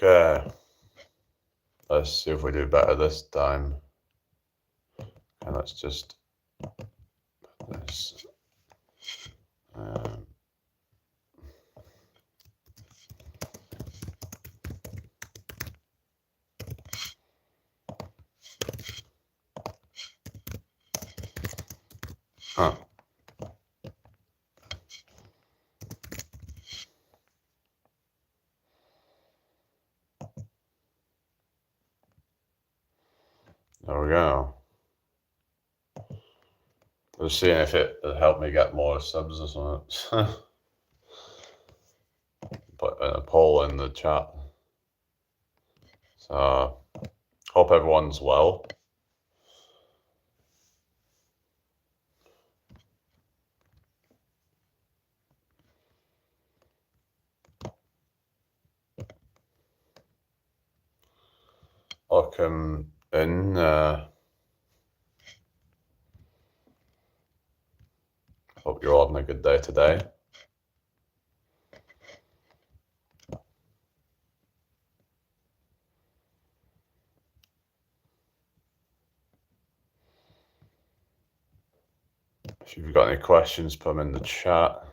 Okay. Let's see if we do better this time. And let's just put this. Huh. There we go. Just seeing if it helped me get more subs or something. Put a poll in the chat. So, hope everyone's well. Welcome in. Hope you're all having a good day today. If you've got any questions, put them in the chat.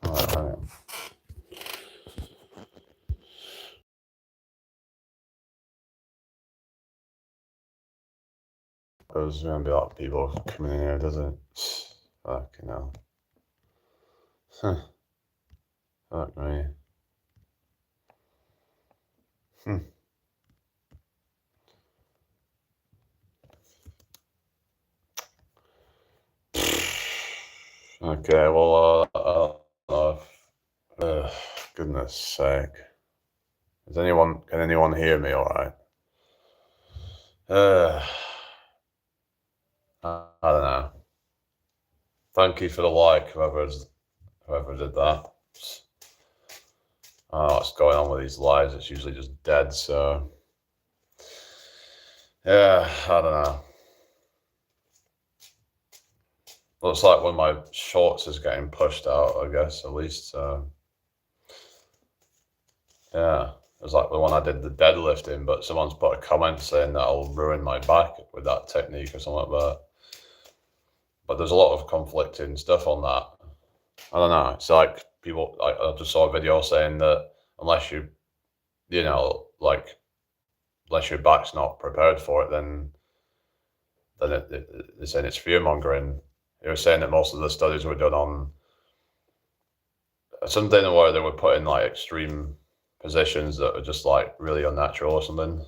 Right. There's going to be a lot of people coming in here, doesn't it? Fucking hell. Fuck me. Okay, well, goodness sake. Can anyone hear me all right? I don't know. Thank you for the like, whoever did that. I don't know what's going on with these lives. It's usually just dead, so yeah, I don't know. Looks like one of my shorts is getting pushed out, I guess, at least. So yeah, it was like the one I did the deadlifting, but someone's put a comment saying that I'll ruin my back with that technique or something like that. But there's a lot of conflicting stuff on that. I don't know. It's like people. I just saw a video saying that unless unless your back's not prepared for it, then they're saying it's fear mongering. They were saying that most of the studies were done on something where they were put in like extreme positions that are just like really unnatural or something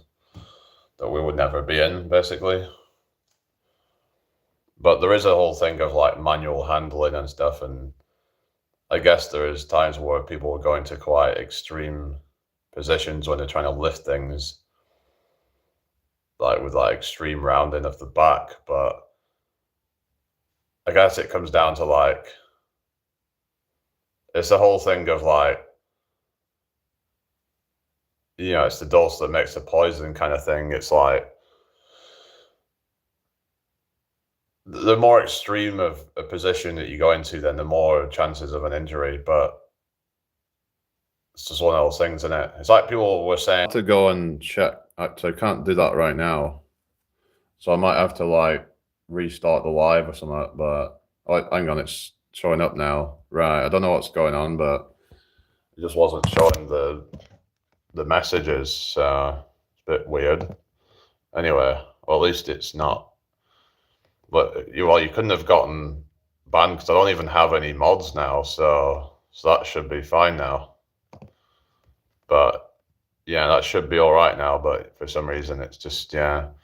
that we would never be in, basically. But there is a whole thing of like manual handling and stuff, and I guess there is times where people are going to quite extreme positions when they're trying to lift things, like with like extreme rounding of the back. But I guess it comes down to like, it's the whole thing of like, it's the dose that makes the poison kind of thing. It's like, the more extreme of a position that you go into, then the more chances of an injury. But it's just one of those things, isn't it? It's like people were saying to go and check. Actually, I can't do that right now, so I might have to like restart the live or something. But hang on, it's showing up now. Right, I don't know what's going on, but it just wasn't showing the messages. So it's a bit weird. Anyway, or at least it's not. But you couldn't have gotten banned because I don't even have any mods now, so that should be fine now. But yeah, that should be all right now. But for some reason, it's just not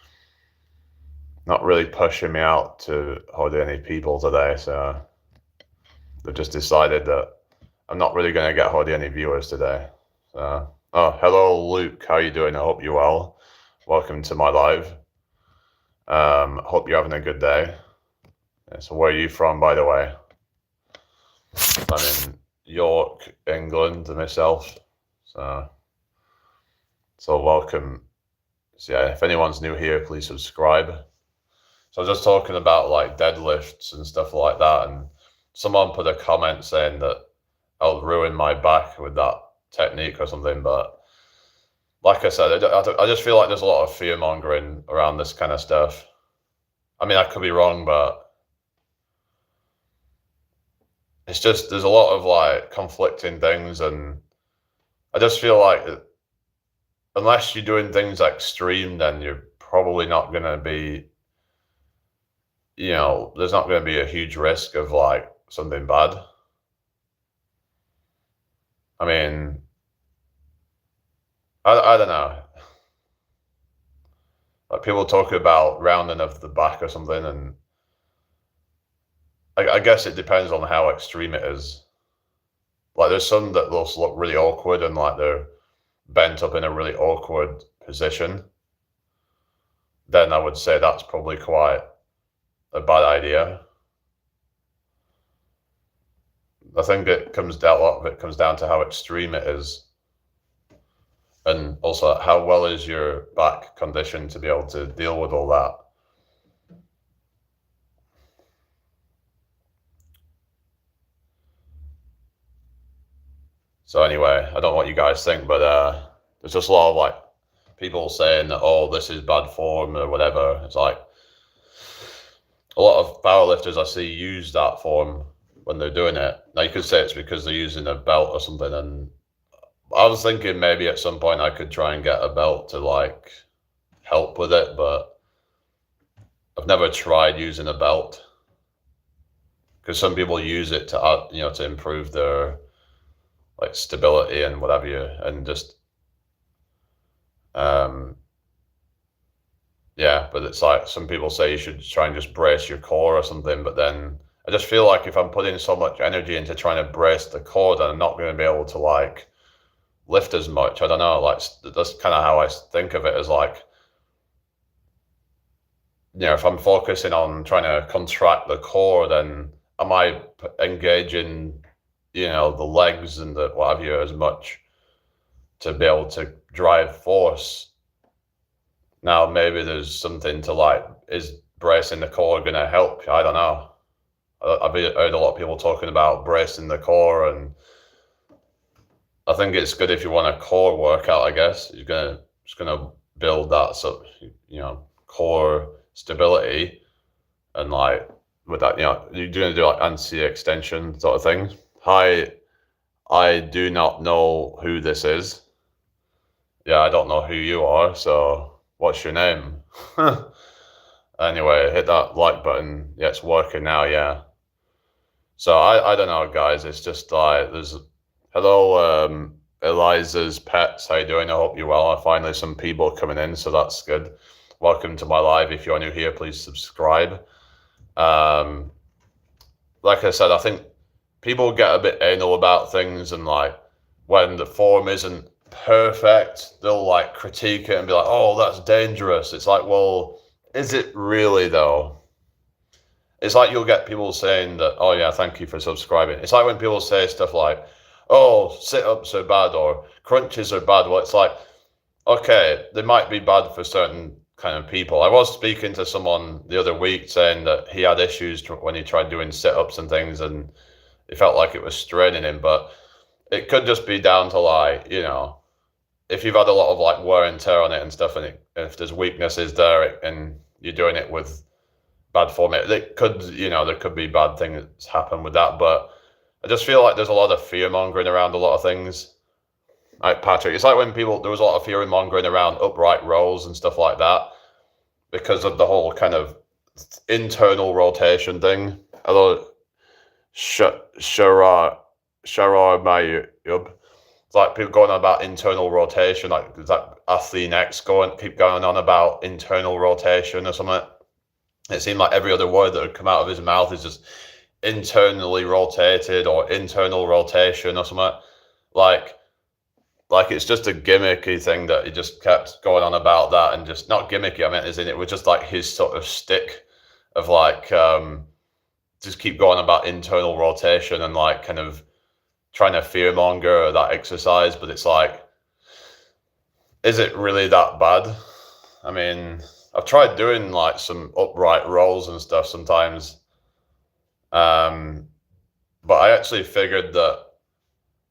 not really pushing me out to hardly any people today, so they've just decided that I'm not really going to get hardly any viewers today. So, oh, hello, Luke. How you doing? I hope you're well. Welcome to my live. Hope you're having a good day. Yeah, so where are you from, by the way? I'm in York, England, myself. So welcome. So yeah, if anyone's new here, please subscribe. So I was just talking about like deadlifts and stuff like that, and someone put a comment saying that I'll ruin my back with that technique or something. But like I said, I just feel like there's a lot of fear mongering around this kind of stuff. I mean, I could be wrong, but it's just there's a lot of like conflicting things, and I just feel like unless you're doing things extreme, then you're probably not going to be, there's not going to be a huge risk of like something bad. I mean, I don't know. Like people talk about rounding of the back or something, and I guess it depends on how extreme it is. Like there's some that look really awkward and like they're bent up in a really awkward position. Then I would say that's probably quite a bad idea. I think a lot of it comes down to how extreme it is. And also how well is your back conditioned to be able to deal with all that. So anyway, I don't know what you guys think, but there's just a lot of like people saying that, oh, this is bad form or whatever. It's like a lot of powerlifters I see use that form when they're doing it. Now you could say it's because they're using a belt or something, and I was thinking maybe at some point I could try and get a belt to like help with it, but I've never tried using a belt because some people use it to to improve their like stability and whatever and just yeah, but it's like some people say you should try and just brace your core or something, but then I just feel like if I'm putting so much energy into trying to brace the core, then I'm not going to be able to like lift as much. I don't know, like that's kind of how I think of it, as like, if I'm focusing on trying to contract the core, then am I engaging the legs and the what have you as much to be able to drive force? Now maybe there's something to like, is bracing the core going to help? I don't know. I've heard a lot of people talking about bracing the core, and I think it's good if you want a core workout. I guess it's gonna build that core stability, and like with that, you're gonna do like anti extension sort of thing. Hi, I do not know who this is. Yeah, I don't know who you are. So what's your name? Anyway, hit that like button. Yeah, it's working now. Yeah. So I don't know, guys. It's just like there's hello, Eliza's pets. How you doing? I hope you're well. Finally, some people coming in, so that's good. Welcome to my live. If you're new here, please subscribe. Like I said, I think people get a bit anal about things, and like when the form isn't perfect, they'll like critique it and be like, oh, that's dangerous. It's like, well, is it really though? It's like you'll get people saying that, oh yeah, thank you for subscribing. It's like when people say stuff like, oh, sit-ups are bad or crunches are bad. Well, it's like, okay, they might be bad for certain kind of people. I was speaking to someone the other week saying that he had issues when he tried doing sit-ups and things, and it felt like it was straining him. But it could just be down to like, if you've had a lot of like wear and tear on it and stuff, and if there's weaknesses there and you're doing it with bad form, it could, there could be bad things happen with that. But I just feel like there's a lot of fear mongering around a lot of things. Like Patrick, it's like when there was a lot of fear mongering around upright rows and stuff like that because of the whole kind of internal rotation thing. Although Sharar Mayub, it's like people going on about internal rotation, like that Athene X keep going on about internal rotation or something. It seemed like every other word that would come out of his mouth is just internally rotated or internal rotation or something. Like it's just a gimmicky thing that he just kept going on about that, and just not gimmicky, I meant as in it was just like his sort of stick of like just keep going about internal rotation and like kind of trying to fearmonger that exercise. But it's like, is it really that bad? I mean, I've tried doing like some upright rolls and stuff sometimes. But I actually figured that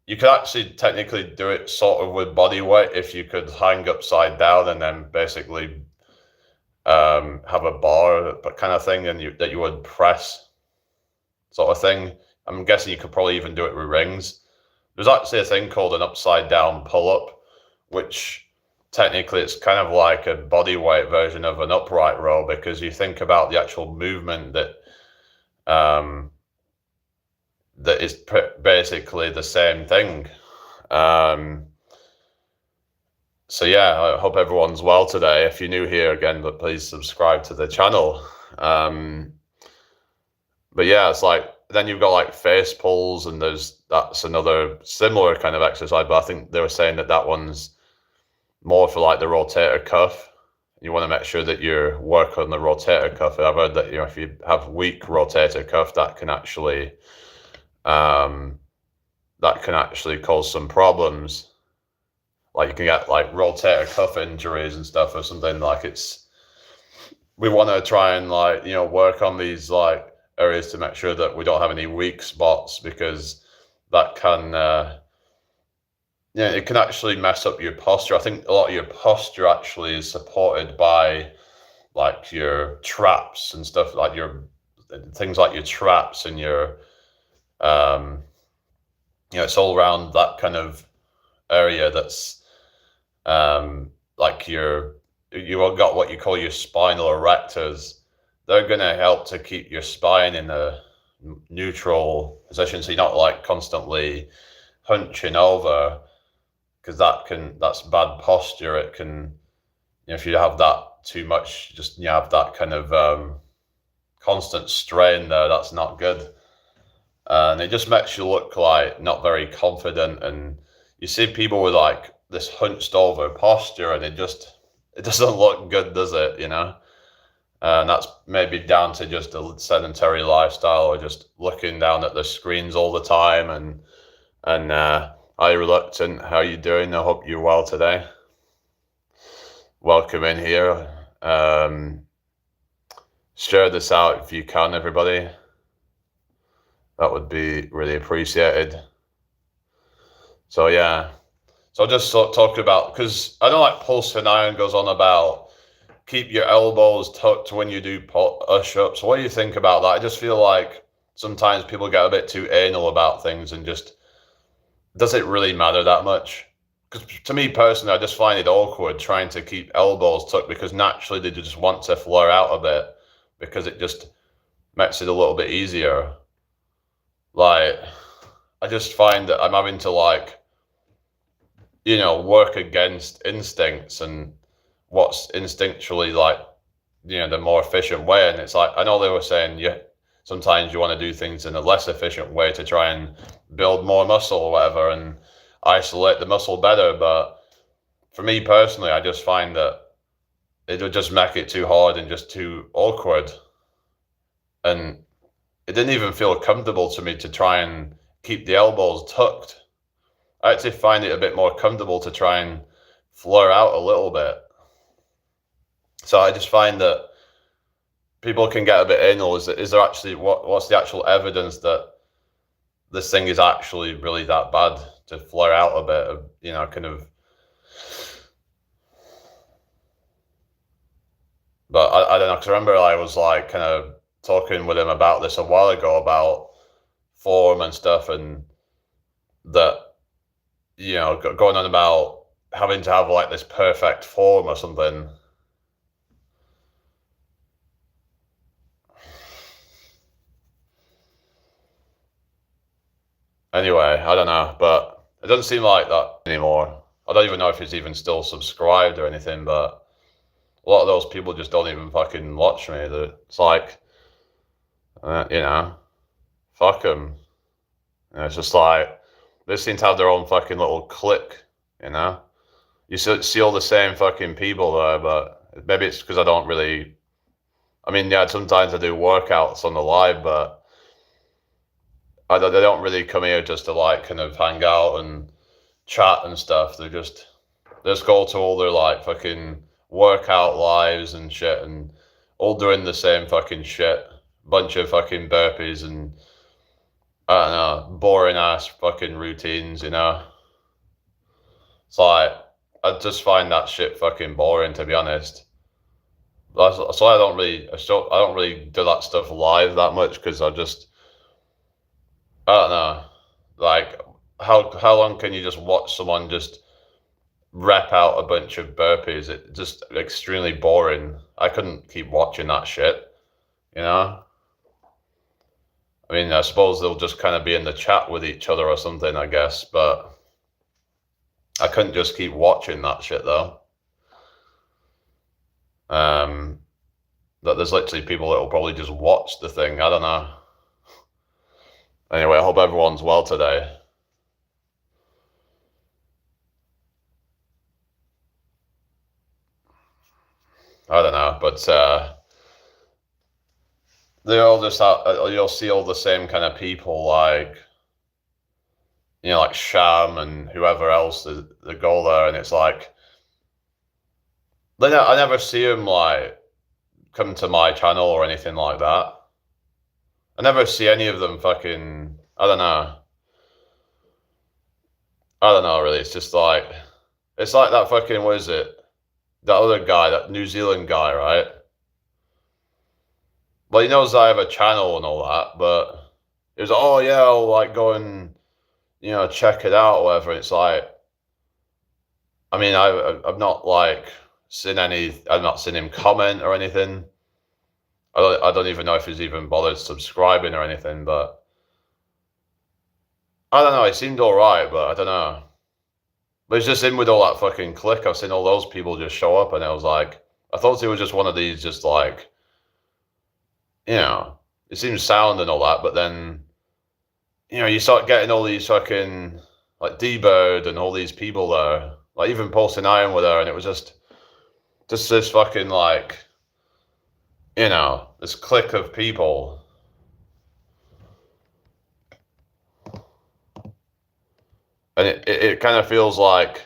you could actually technically do it sort of with body weight if you could hang upside down and then basically have a bar but kind of thing, and that you would press sort of thing. I'm guessing you could probably even do it with rings. There's actually a thing called an upside down pull-up, which technically it's kind of like a body weight version of an upright row, because you think about the actual movement that that is basically the same thing. So yeah, I hope everyone's well today. If you're new here again, but please subscribe to the channel. But yeah, it's like, then you've got like face pulls, and that's another similar kind of exercise, but I think they were saying that one's more for like the rotator cuff. You want to make sure that you work on the rotator cuff. And I've heard that, if you have weak rotator cuff, that can actually cause some problems. Like you can get like rotator cuff injuries and stuff or something. Like we want to try and like, work on these like areas to make sure that we don't have any weak spots, because that can, it can actually mess up your posture. I think a lot of your posture actually is supported by like your traps and stuff, like things like your traps and your, it's all around that kind of area that's like you've got what you call your spinal erectors. They're going to help to keep your spine in a neutral position, so you're not like constantly hunching over, because that's bad posture. It can, if you have that too much, just have that kind of constant strain there, that's not good. And it just makes you look like not very confident, and you see people with like this hunched over posture, and it doesn't look good, does it? And that's maybe down to just a sedentary lifestyle, or just looking down at the screens all the time. And hi Reluctant, how you doing? I hope you're well today. Welcome in here. Share this out if you can, everybody. That would be really appreciated. So yeah, so just talking about, because I know like Pulse and Iron goes on about keep your elbows tucked when you do push-ups. What do you think about that? I just feel like sometimes people get a bit too anal about things, and just, does it really matter that much? Because to me personally, I just find it awkward trying to keep elbows tucked, because naturally they just want to flare out a bit, because it just makes it a little bit easier. Like, I just find that I'm having to like, work against instincts and what's instinctually like, the more efficient way. And it's like, I know they were saying, sometimes you want to do things in a less efficient way to try and build more muscle or whatever, and isolate the muscle better. But for me personally, I just find that it would just make it too hard and just too awkward. And it didn't even feel comfortable to me to try and keep the elbows tucked. I actually find it a bit more comfortable to try and flare out a little bit. So I just find that people can get a bit anal. Is there actually, what's the actual evidence that this thing is actually really that bad to flare out a bit of, kind of. But I don't know, because I remember I was like kind of talking with him about this a while ago, about form and stuff, and that, going on about having to have like this perfect form or something. Anyway, I don't know, but it doesn't seem like that anymore. I don't even know if he's even still subscribed or anything, but a lot of those people just don't even fucking watch me. It's like, you know, fuck them. And it's just like, they seem to have their own fucking little clique, you know? You see all the same fucking people there, but maybe it's because I don't really. I mean, yeah, sometimes I do workouts on the live, but they don't really come here just to like kind of hang out and chat and stuff. They just go to all their like fucking workout lives and shit, and all doing the same fucking shit. Bunch of fucking burpees and I don't know, boring ass fucking routines, you know. It's like I just find that shit fucking boring, to be honest. So I don't really do that stuff live that much because I don't know, like how long can you just watch someone just rep out a bunch of burpees? It's just extremely boring. I couldn't keep watching that shit, you know. I mean, I suppose they'll just kind of be in the chat with each other or something, I guess, but I couldn't just keep watching that shit though. That there's literally people that will probably just watch the thing. I don't know. Anyway, I hope everyone's well today. I don't know, but they all just you'll see all the same kind of people, like, you know, like Sham and whoever else that go there, and it's like I never see them like come to my channel or anything like that. I never see any of them fucking. I don't know. I don't know really. It's just like it's like that fucking, what is it? That other guy, that New Zealand guy, right? Well, he knows I have a channel and all that, but it was, oh yeah, I'll like go and, you know, check it out or whatever. It's like, I mean, I've not like I've not seen him comment or anything. I don't even know if he's even bothered subscribing or anything, but I don't know. He seemed all right, but I don't know. But he's just in with all that fucking clique. I've seen all those people just show up, and I was like, I thought he was just one of these, just like, you know, it seems sound and all that, but then, you know, you start getting all these fucking like D-Bird and all these people there, like even Pulsing Iron were there, and it was just this fucking like, you know, this clique of people. And it kind of feels like,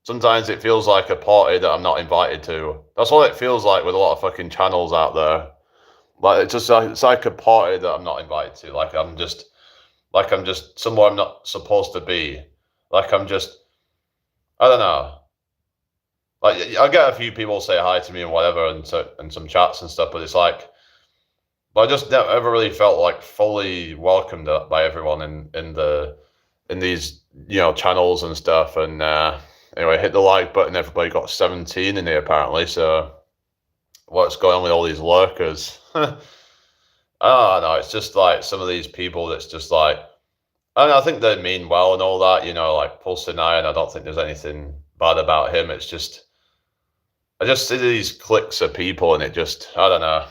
sometimes it feels like a party that I'm not invited to. That's what it feels like with a lot of fucking channels out there. Like it's like a party that I'm not invited to. Like I'm just somewhere I'm not supposed to be. Like I'm just, I don't know. Like I get a few people say hi to me and whatever, and some chats and stuff, but it's like, but I just never really felt like fully welcomed by everyone in these, you know, channels and stuff. And anyway, hit the like button. Everybody got 17 in here apparently. So what's going on with all these lurkers? I don't know. It's just like some of these people that's just like, I think they mean well and all that, you know, like Pulsing Iron. I don't think there's anything bad about him. It's just, I just see these cliques of people, and it just, I don't know.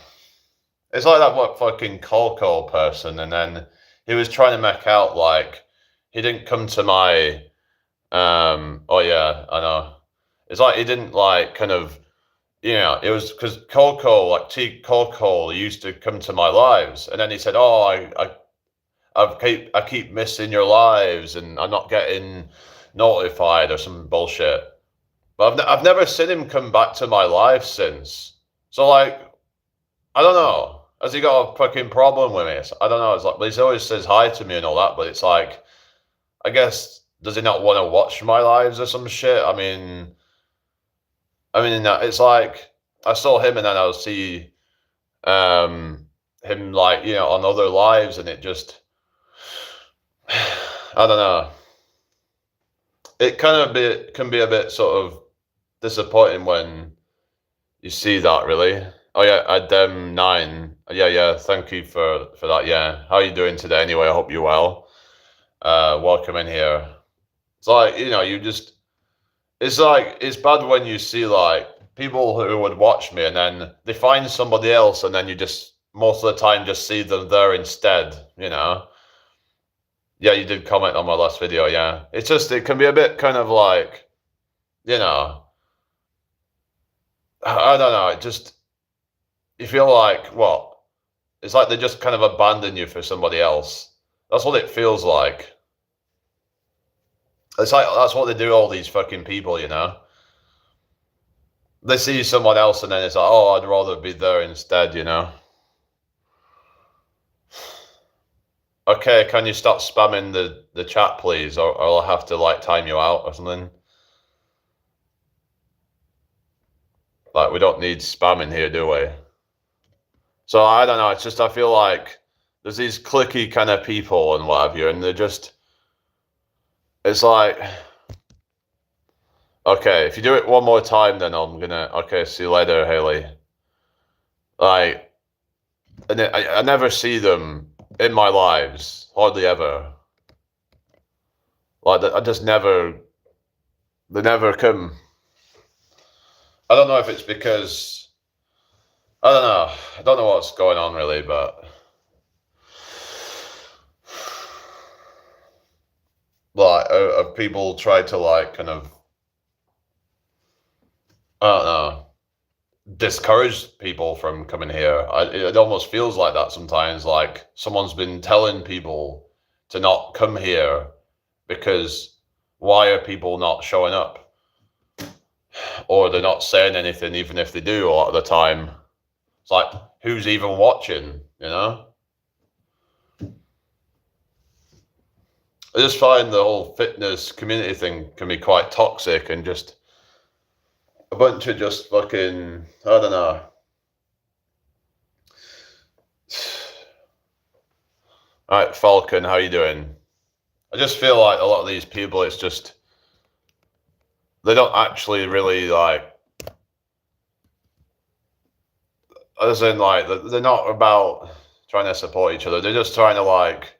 It's like that what fucking Colco person, and then he was trying to make out like he didn't come to my oh yeah, I know. It's like he didn't like kind of, you know, it was because Colco, like T Colco used to come to my lives, and then he said, oh, I keep missing your lives and I'm not getting notified or some bullshit. But I've never seen him come back to my live since. So like, I don't know. Has he got a fucking problem with me? I don't know. It's like, but he always says hi to me and all that. But it's like, I guess, does he not want to watch my lives or some shit? I mean, it's like I saw him, and then I'll see him like, you know, on other lives, and it just, I don't know. It can be a bit sort of disappointing when you see that, really. Oh yeah, Adem 9. Yeah. Thank you for that. Yeah, how are you doing today? Anyway, I hope you're well. Welcome in here. It's like, you know, it's like, it's bad when you see like people who would watch me, and then they find somebody else, and then you just most of the time just see them there instead, you know. Yeah, you did comment on my last video, yeah. It's just, it can be a bit kind of like, you know, I don't know, it just, you feel like, what? It's like they just kind of abandon you for somebody else. That's what it feels like. It's like, that's what they do, all these fucking people, you know? They see someone else and then it's like, oh, I'd rather be there instead, you know? Okay, can you stop spamming the chat, please? Or I'll have to, like, time you out or something. Like, we don't need spam in here, do we? So, I don't know, it's just, I feel like there's these cliquey kind of people and what have you, and they're just, it's like, okay, if you do it one more time, then I'm gonna, okay, see you later, Haley. Like, and I never see them in my lives, hardly ever. Like, I just never, they never come. I don't know if it's because, I don't know what's going on really, but like, people try to like kind of, I don't know, discourage people from coming here. It almost feels like that sometimes, like someone's been telling people to not come here because why are people not showing up? Or they're not saying anything, even if they do a lot of the time. It's like, who's even watching, you know? I just find the whole fitness community thing can be quite toxic and just a bunch of just fucking, I don't know. All right, Falcon, how you doing? I just feel like a lot of these people, it's just, they don't actually really like, as in like, they're not about trying to support each other. They're just trying to like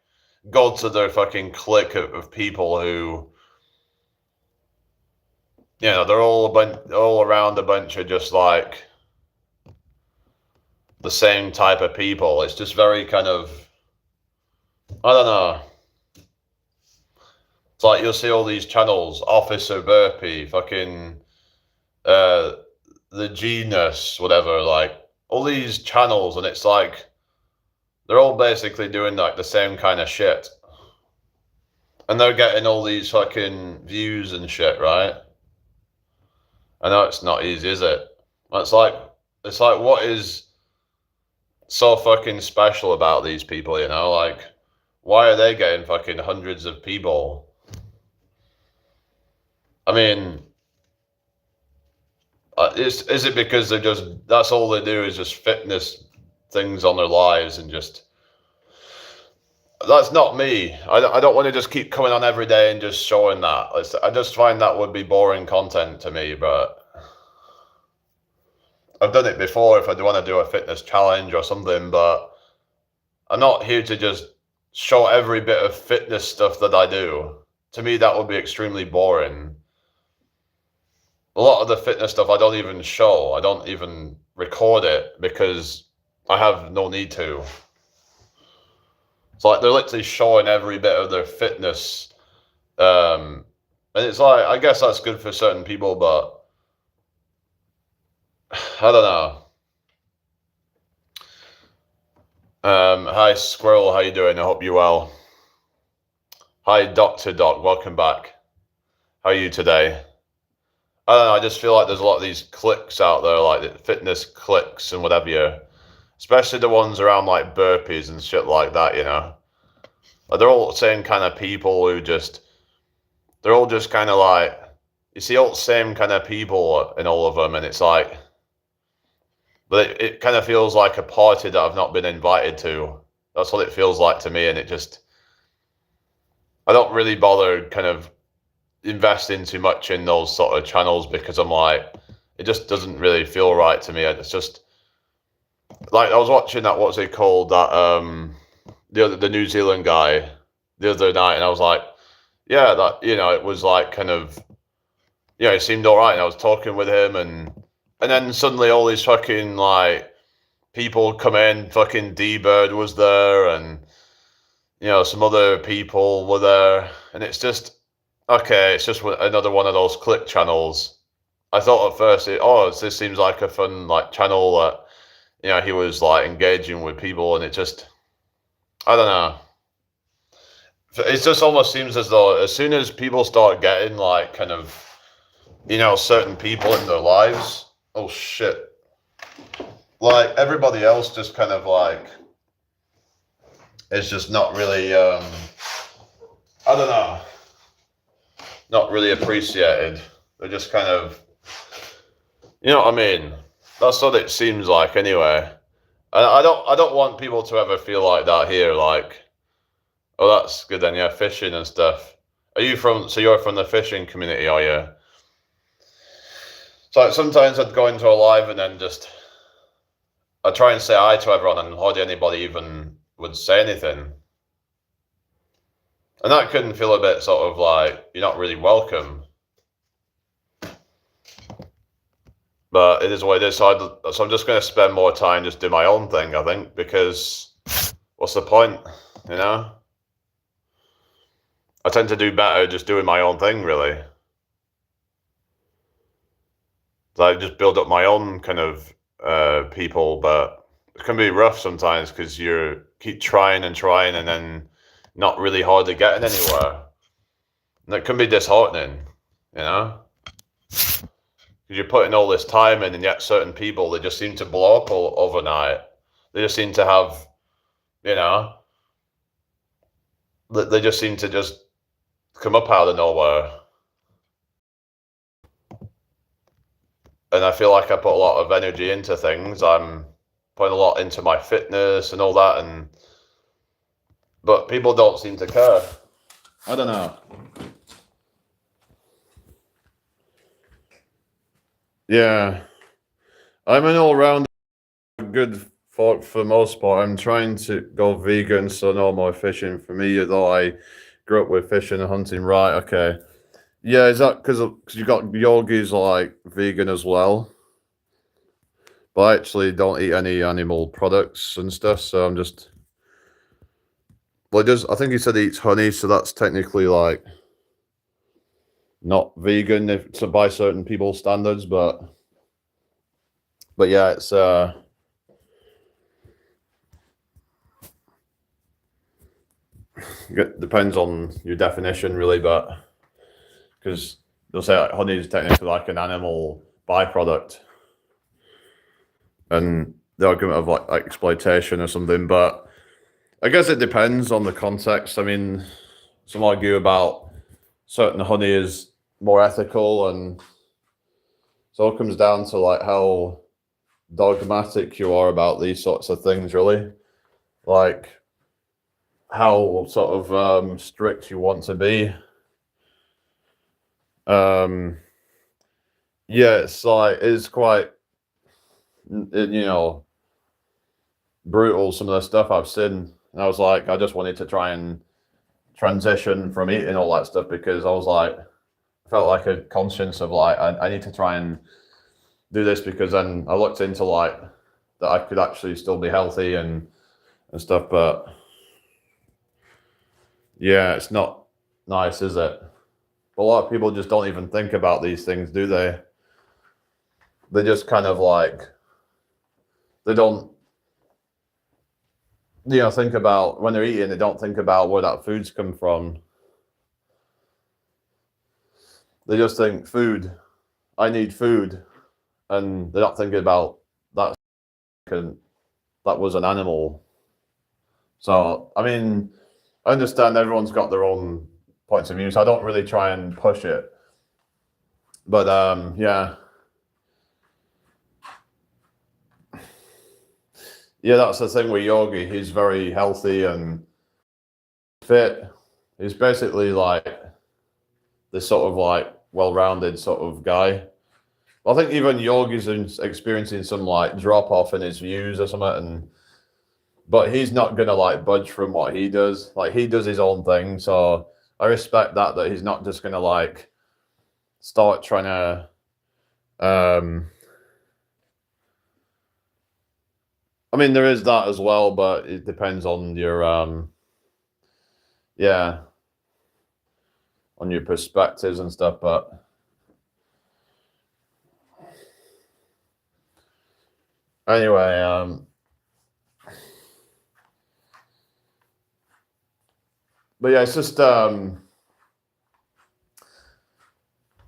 go to their fucking clique of people who, you know, they're all around a bunch of just like the same type of people. It's just very kind of, I don't know. It's like you'll see all these channels, Officer Burpee, fucking the Genus, whatever, like all these channels, and it's like they're all basically doing like the same kind of shit. And they're getting all these fucking views and shit, right? I know it's not easy, is it? It's like what is so fucking special about these people, you know? Like, why are they getting fucking hundreds of people? I mean, is it because they're just, that's all they do is just fitness things on their lives and just, that's not me. I don't want to just keep coming on every day and just showing that. I just find that would be boring content to me, but I've done it before if I do want to do a fitness challenge or something, but I'm not here to just show every bit of fitness stuff that I do. To me, that would be extremely boring. A lot of the fitness stuff I don't even show. I don't even record it because I have no need to. It's like they're literally showing every bit of their fitness. And it's like, I guess that's good for certain people, but I don't know. Hi, Squirrel. How you doing? I hope you're well. Hi, Dr. Doc. Welcome back. How are you today? I don't know. I just feel like there's a lot of these cliques out there, like the fitness cliques and whatever you, especially the ones around like burpees and shit like that, you know. Like, they're all the same kind of people who just, they're all just kind of like, you see all the same kind of people in all of them, and it's like, but it kind of feels like a party that I've not been invited to. That's what it feels like to me, and it just, I don't really bother kind of investing too much in those sort of channels because I'm like, it just doesn't really feel right to me. It's just, like, I was watching that, what's it called, that, the New Zealand guy the other night, and I was like, yeah, that, you know, it was like kind of, yeah, it seemed all right, and I was talking with him, and and then suddenly all these fucking like people come in. Fucking D-Bird was there, and some other people were there, and it's just okay. It's just another one of those click channels. I thought at first, this seems like a fun like channel that he was like engaging with people, and it just I don't know. It just almost seems as though as soon as people start getting like kind of certain people in their lives, oh shit, like everybody else just kind of like is just not really I don't know, not really appreciated. They're just kind of, you know what I mean? That's what it seems like anyway. And I don't want people to ever feel like that here, like, oh, that's good then, yeah, fishing and stuff. You're from the fishing community, are you? So like, sometimes I'd go into a live and then I'd try and say hi to everyone, and hardly anybody even would say anything. And that can feel a bit sort of like you're not really welcome. But it is what it is. So I'm just going to spend more time just doing my own thing, I think, because what's the point, I tend to do better just doing my own thing, really. I just build up my own kind of people, but it can be rough sometimes because you keep trying and trying and then not really hardly getting anywhere. And it can be disheartening, because you're putting all this time in, and yet certain people, they just seem to blow up overnight. They just seem to have, they just seem to just come up out of nowhere. And I feel like I put a lot of energy into things. I'm putting a lot into my fitness and all that, but people don't seem to care. I don't know. Yeah. I'm an all-round good for the most part. I'm trying to go vegan, so no more fishing for me, although I grew up with fishing and hunting. Right, okay. Yeah, is that because you got yogis like vegan as well? But I actually don't eat any animal products and stuff, so I'm just... Well, I think he said he eats honey, so that's technically like not vegan if to by certain people's standards, but yeah, it's it depends on your definition, really, but because they'll say like, honey is technically like an animal byproduct, and the argument of like exploitation or something, but I guess it depends on the context. I mean, some argue about certain honey is more ethical, and so it comes down to like how dogmatic you are about these sorts of things, really. Like how sort of strict you want to be. Yeah, it's quite brutal, some of the stuff I've seen. And I was like, I just wanted to try and transition from eating all that stuff, because I was like, I felt like a conscience of like, I need to try and do this, because then I looked into like that I could actually still be healthy and stuff, but yeah, it's not nice, is it? But a lot of people just don't even think about these things, do they? They just kind of like, they don't, think about when they're eating, they don't think about where that food's come from. They just think food, I need food, and they're not thinking about that was an animal. So, I mean, I understand everyone's got their own points of view, so I don't really try and push it. But yeah. Yeah, that's the thing with Yogi. He's very healthy and fit. He's basically like this sort of like well-rounded sort of guy. I think even Yogi's experiencing some like drop off in his views or something, but he's not gonna like budge from what he does. Like he does his own thing, so I respect that he's not just gonna like start trying to I mean, there is that as well, but it depends on your yeah, on your perspectives and stuff. But anyway, but yeah, it's just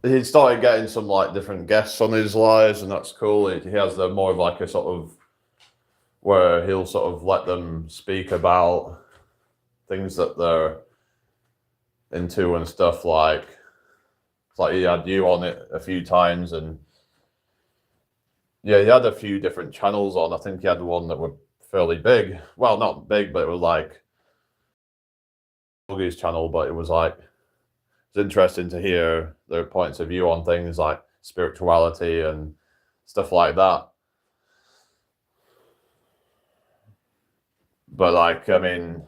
he started getting some like different guests on his lives, and that's cool. He has the more of like a sort of where he'll sort of let them speak about things that they're into and stuff. Like it's like he had you on it a few times, and yeah, he had a few different channels on. I think he had one that were fairly big. Well, not big, but it was like Buggy's channel, but it was like it's interesting to hear their points of view on things like spirituality and stuff like that. But like, I mean,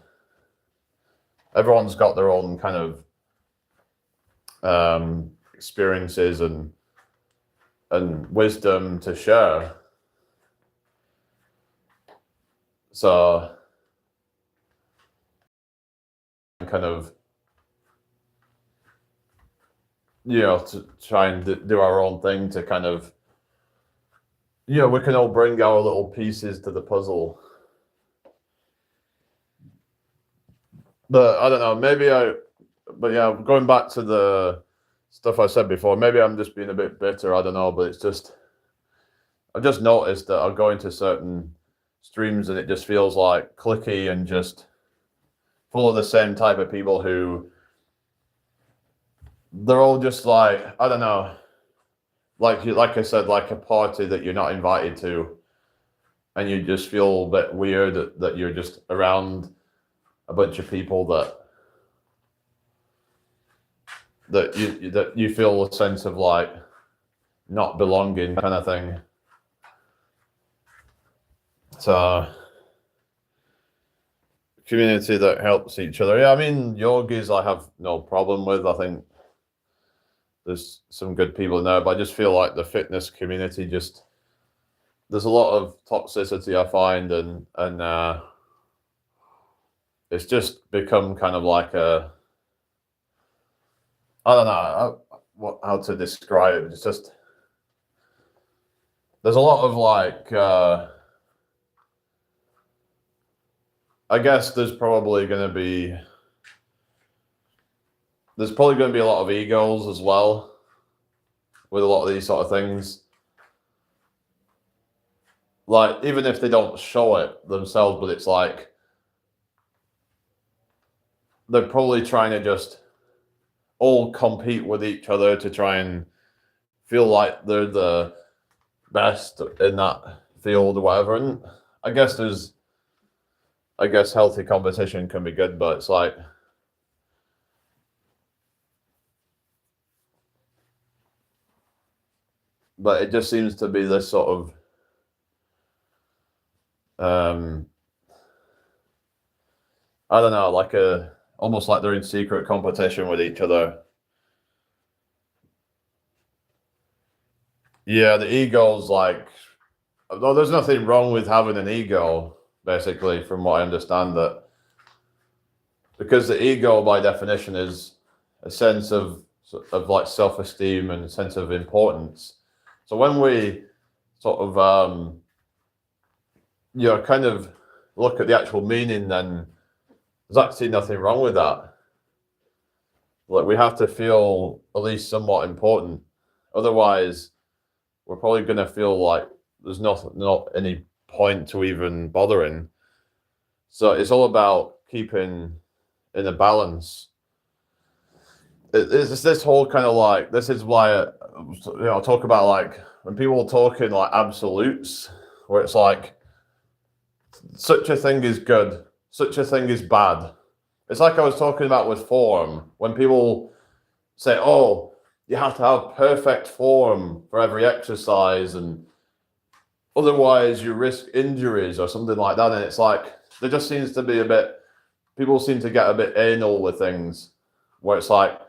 everyone's got their own kind of experiences and wisdom to share. So kind of, you know, to try and do our own thing to kind of, you know, we can all bring our little pieces to the puzzle. But I don't know, but yeah, going back to the stuff I said before, maybe I'm just being a bit bitter, I don't know, but it's just, I've just noticed that I'll go into certain streams and it just feels like cliquey and just full of the same type of people who they're all just like, I don't know, like I said, like a party that you're not invited to, and you just feel a bit weird that you're just around a bunch of people that you feel a sense of like not belonging kind of thing. So community that helps each other. Yeah, I mean, yogis I have no problem with. I think there's some good people in there, but I just feel like the fitness community just there's a lot of toxicity I find, and it's just become kind of like a I don't know how to describe it. It's just there's a lot of like I guess there's probably going to be a lot of egos as well with a lot of these sort of things. Like even if they don't show it themselves, but it's like they're probably trying to just all compete with each other to try and feel like they're the best in that field or whatever. And I guess healthy competition can be good, but it's like but it just seems to be this sort of I don't know, like almost like they're in secret competition with each other. Yeah, the ego's like, although there's nothing wrong with having an ego, basically, from what I understand, that because the ego, by definition, is a sense of like self-esteem and a sense of importance. So when we sort of you know, kind of look at the actual meaning, then there's actually nothing wrong with that. Like we have to feel at least somewhat important. Otherwise, we're probably going to feel like there's not any point to even bothering. So it's all about keeping in a balance. It's this whole kind of like, this is why, you know, I talk about like when people talk in like absolutes, where it's like, such a thing is good, such a thing is bad. It's like I was talking about with form, when people say, oh, you have to have perfect form for every exercise, and otherwise you risk injuries or something like that. And it's like, there just seems to be people seem to get a bit anal with things, where it's like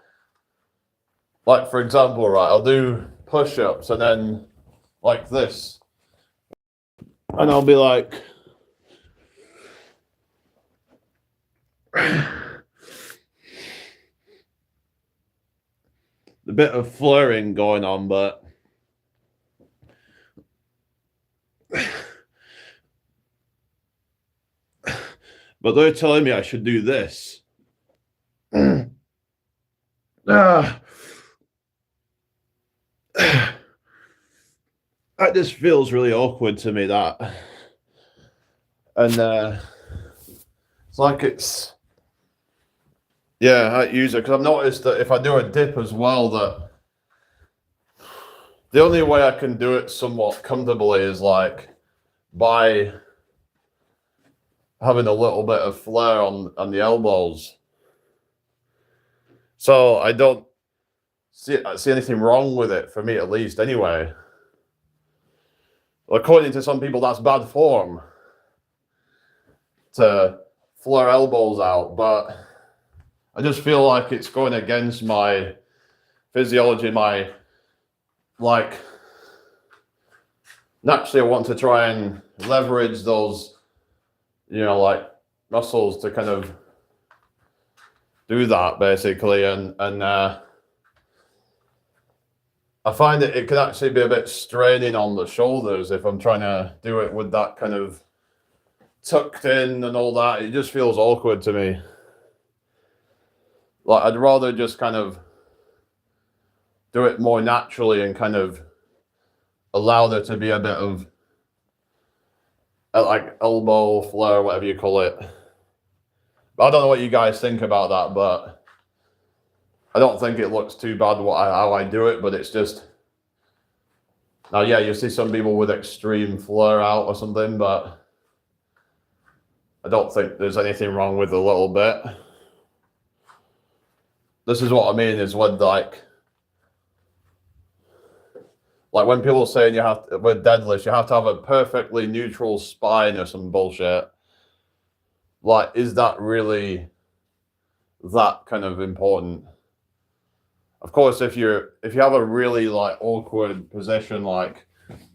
for example, right, I'll do push-ups and then like this, and I'll be like, a bit of flaring going on, but they're telling me I should do this. That just feels really awkward to me, that. And it's like it's... Yeah, I use it because I've noticed that if I do a dip as well, that the only way I can do it somewhat comfortably is like by having a little bit of flare on the elbows. So I don't see anything wrong with it, for me at least, anyway. According to some people, that's bad form to flare elbows out, but I just feel like it's going against my physiology, my, like, naturally I want to try and leverage those, you know, like, muscles to kind of do that, basically, and I find that it can actually be a bit straining on the shoulders if I'm trying to do it with that kind of tucked in and all that. It just feels awkward to me. Like, I'd rather just kind of do it more naturally and kind of allow there to be a bit of like elbow flare, whatever you call it. But I don't know what you guys think about that, but I don't think it looks too bad how I do it, but it's just... Now, yeah, you see some people with extreme flare out or something, but I don't think there's anything wrong with a little bit. This is what I mean, is when like when people are saying with deadlifts, you have to have a perfectly neutral spine or some bullshit. Like, is that really that kind of important? Of course, if you have a really like awkward position, like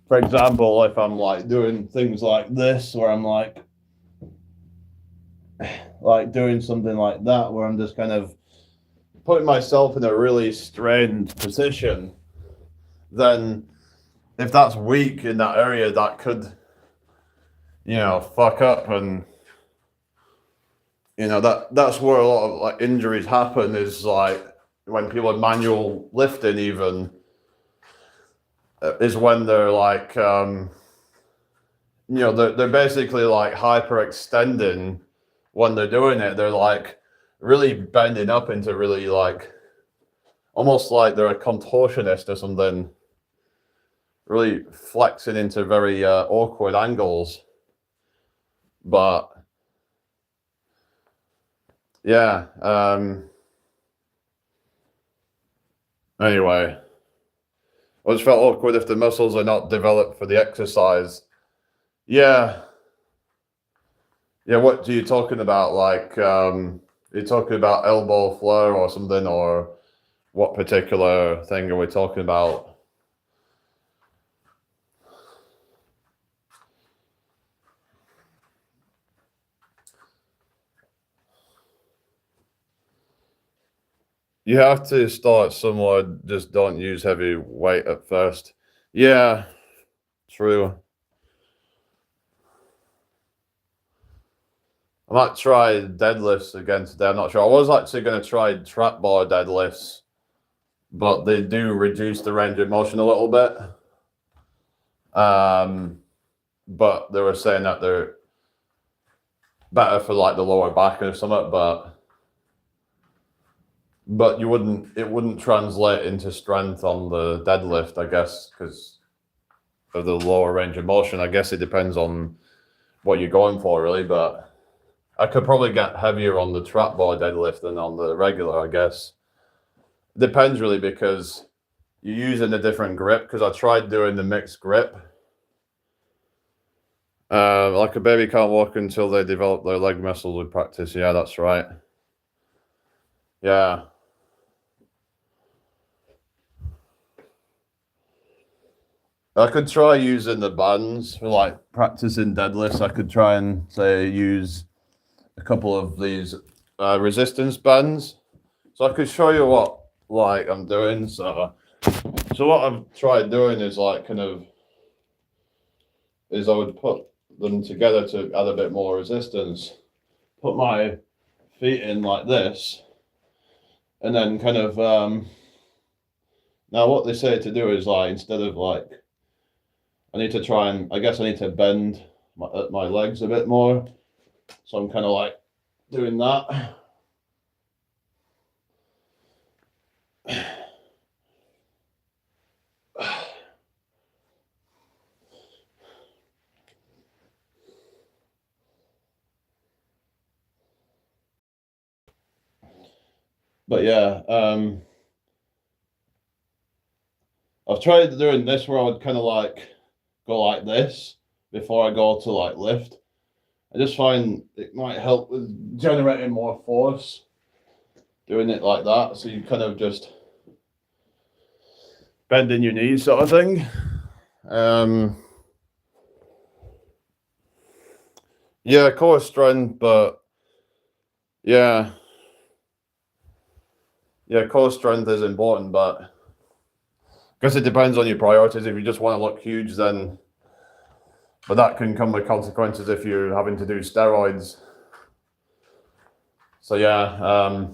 for example, if I'm like doing things like this, where I'm like doing something like that, where I'm just kind of putting myself in a really strained position, then if that's weak in that area, that could, you know, fuck up, and you know that's where a lot of like injuries happen, is like when people are manual lifting, even is when they're like you know, they're basically like hyperextending when they're doing it. They're like really bending up into really like almost like they're a contortionist or something, really flexing into very awkward angles. But yeah, anyway, I just felt awkward if the muscles are not developed for the exercise. Yeah, what are you talking about? Like, you're talking about elbow flare or something, or what particular thing are we talking about? You have to start somewhere. Just don't use heavy weight at first. Yeah, true. I might try deadlifts again today. I'm not sure. I was actually going to try trap bar deadlifts, but they do reduce the range of motion a little bit. But they were saying that they're better for like the lower back or something, but it wouldn't translate into strength on the deadlift, I guess, because of the lower range of motion. I guess it depends on what you're going for, really, but I could probably get heavier on the trap bar deadlift than on the regular, I guess. Depends really, because you're using a different grip, because I tried doing the mixed grip. Like a baby can't walk until they develop their leg muscles with practice. Yeah, that's right. Yeah. I could try using the bands for like practicing deadlifts. I could try and say use a couple of these resistance bands. So I could show you what like I'm doing. So what I've tried doing is like I would put them together to add a bit more resistance. Put my feet in like this, and then now what they say to do is like instead of like I need to bend my legs a bit more. So I'm kind of like doing that. But yeah, I've tried doing this where I would kind of like go like this before I go to like lift. I just find it might help with generating more force doing it like that. So you kind of just bending your knees sort of thing. Yeah, core strength, but yeah, core strength is important, but because it depends on your priorities. If you just want to look huge, then but that can come with consequences if you're having to do steroids. So yeah,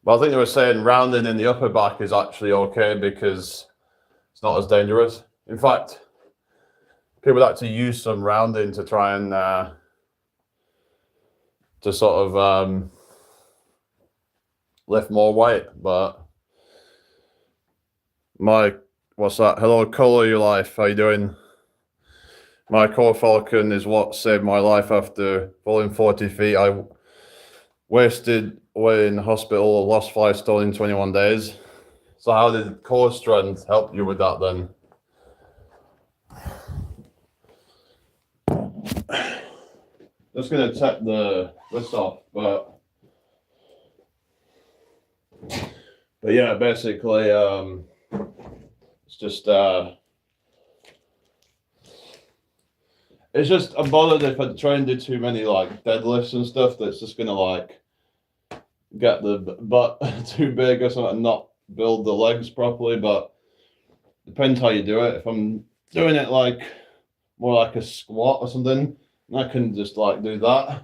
but I think they were saying rounding in the upper back is actually okay because it's not as dangerous. In fact, people actually use some rounding to try and to sort of lift more weight. But what's that? Hello, Color Your Life. How you doing? My core falcon is what saved my life after falling 40 feet. I wasted away in the hospital, lost 5 stone in 21 days. So how did core strength help you with that then? Just gonna take this off, but yeah, basically, it's just I'm bothered if I try and do too many like deadlifts and stuff. That's just gonna like get the butt too big or something and not build the legs properly. But depends how you do it. If I'm doing it like more like a squat or something, I can just like do that.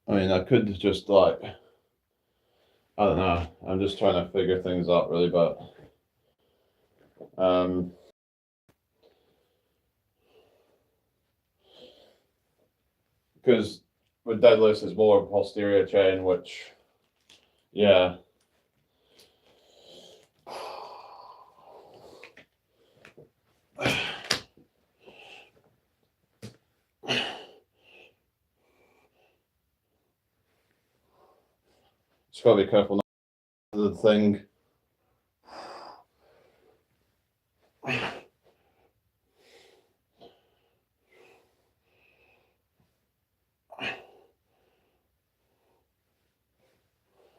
I mean, I could just like, I don't know. I'm just trying to figure things out really, but because with deadlifts is more posterior chain, which, yeah. Just gotta be careful not to the thing.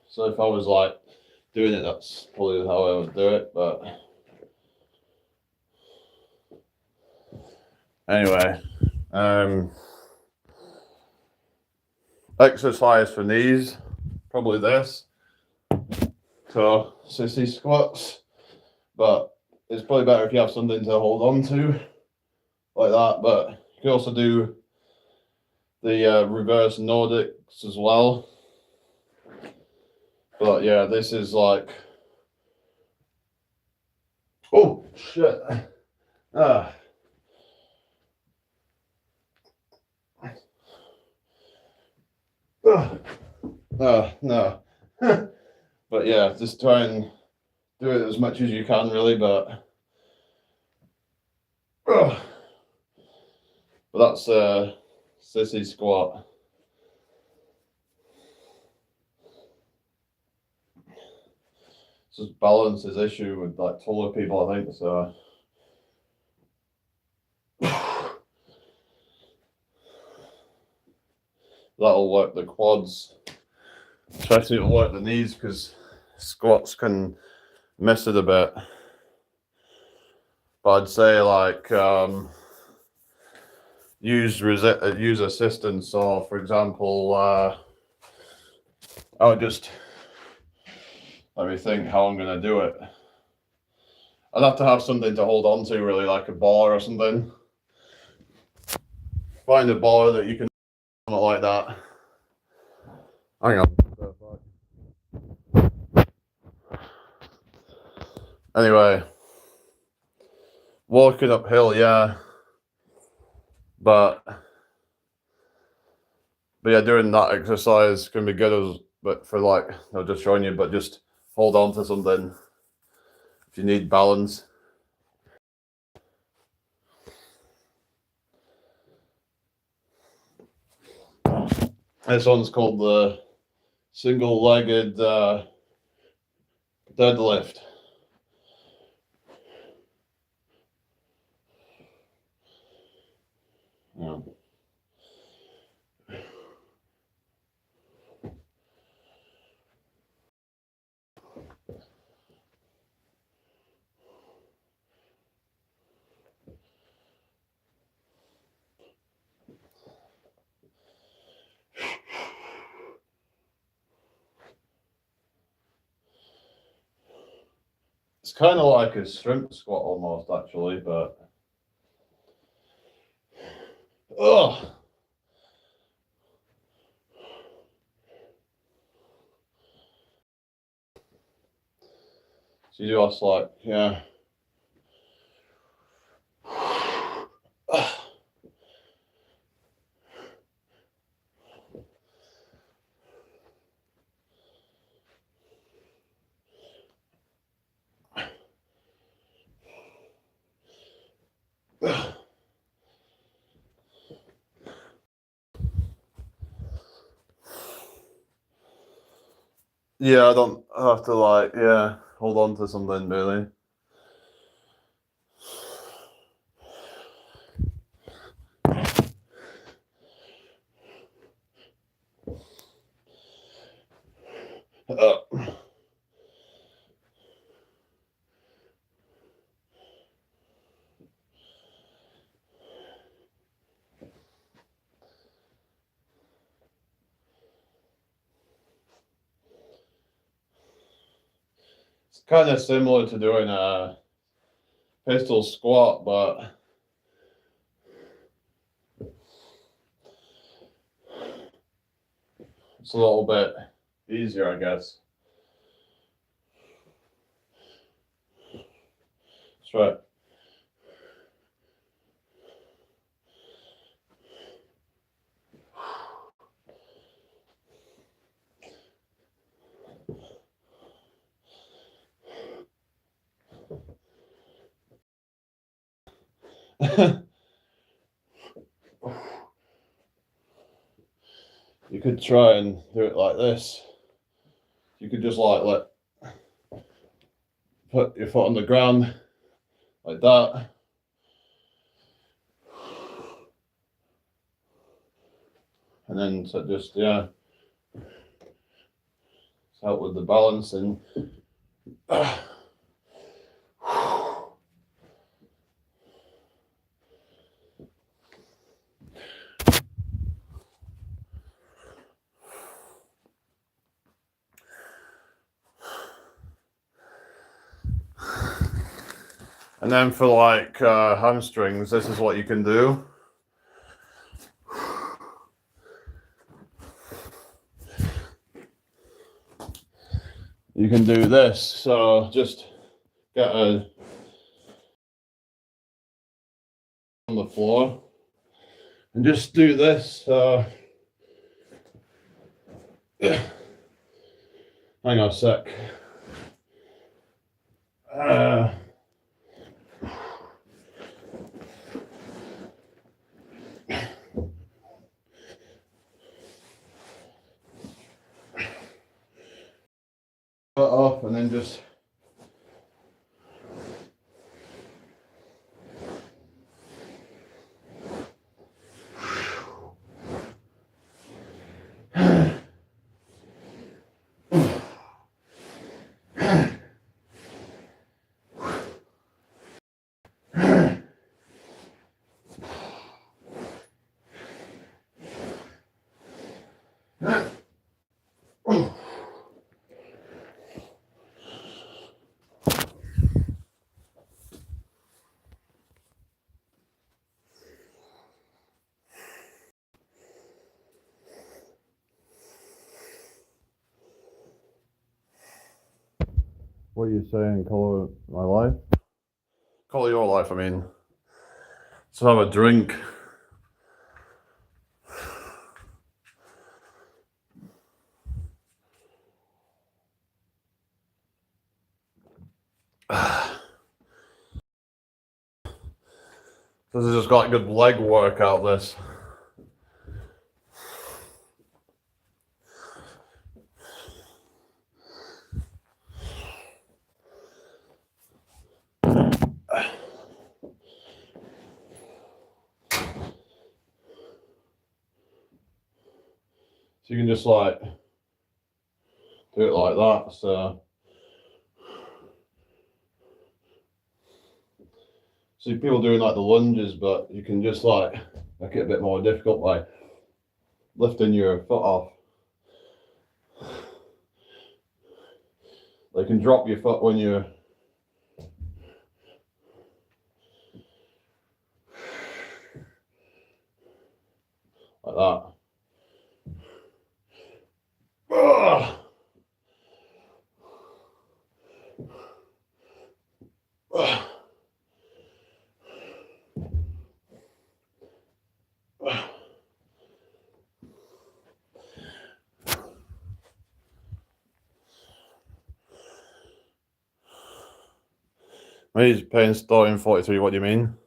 So if I was like doing it, that's probably how I would do it, but anyway, exercise for knees, probably this. So sissy squats, but it's probably better if you have something to hold on to like that. But you can also do the reverse Nordics as well. But yeah, this is like, oh shit. No. But yeah, just try and do it as much as you can, really. But that's a sissy squat. It's just balances issue with like taller people, I think. So That'll work the quads, especially it'll work the knees because squats can miss it a bit. But I'd say like use assistance. So for example, I would just let me think how I'm gonna do it. I'd have to have something to hold on to, really, like a bar or something. Find a bar that you can like that. Hang on. Anyway, walking uphill, yeah, but yeah, doing that exercise can be good but for like, just showing you, but just hold on to something if you need balance. This one's called the single-legged deadlift. Yeah. It's kind of like a shrimp squat almost, actually, but ugh. So you just like, yeah. Yeah, I don't have to like, yeah, hold on to something really. It's kind of similar to doing a pistol squat, but it's a little bit easier, I guess. That's right. You could try and do it like this. You could just like put your foot on the ground like that. And then so just, yeah, help with the balance and and then for like hamstrings, this is what you can do. You can do this. So just get on the floor and just do this. Hang on a sec. Off and then just What are you saying? Colour my life? Colour your life, I mean. Let's have a drink. This has just got good leg workout, this. So you can just like do it like that. So see people doing like the lunges, but you can just like make it a bit more difficult by lifting your foot off. They can drop your foot when you're like that. Ugh. Ugh. He's paying starting 43, what do you mean?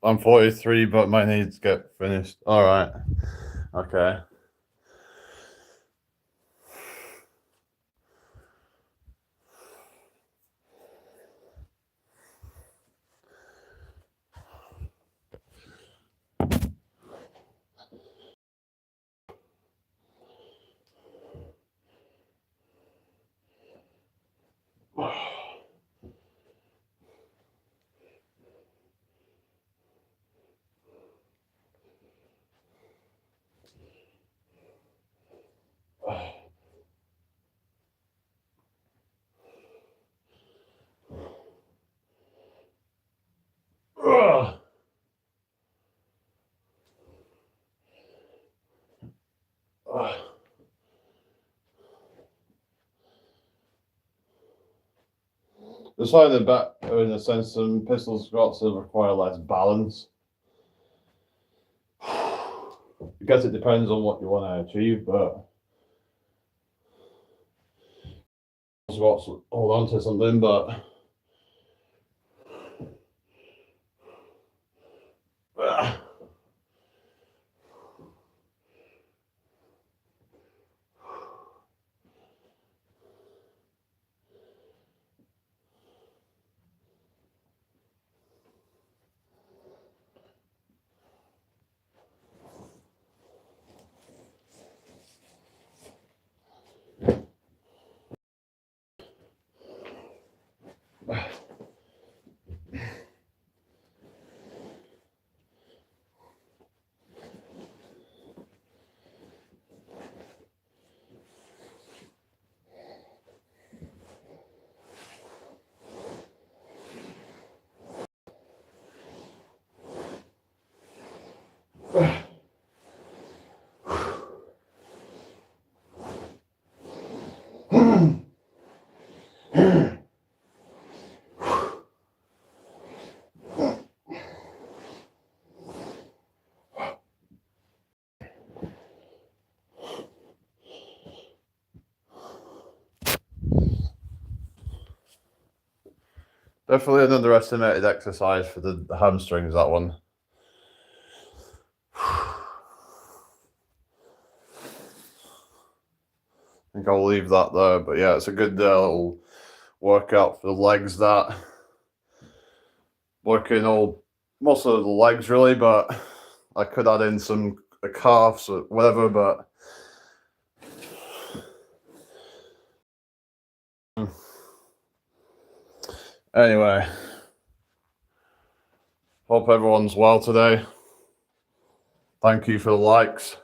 I'm 43, but my needs get finished. All right. Okay. Just like the back, in a sense, some pistol squats that require less balance. I guess it depends on what you want to achieve, but squats hold on to something, but Definitely an underestimated exercise for the hamstrings, that one. I think I'll leave that there, but yeah, it's a good little workout for the legs, that. Working most of the legs really, but I could add in some calves or whatever, but anyway, hope everyone's well today. Thank you for the likes.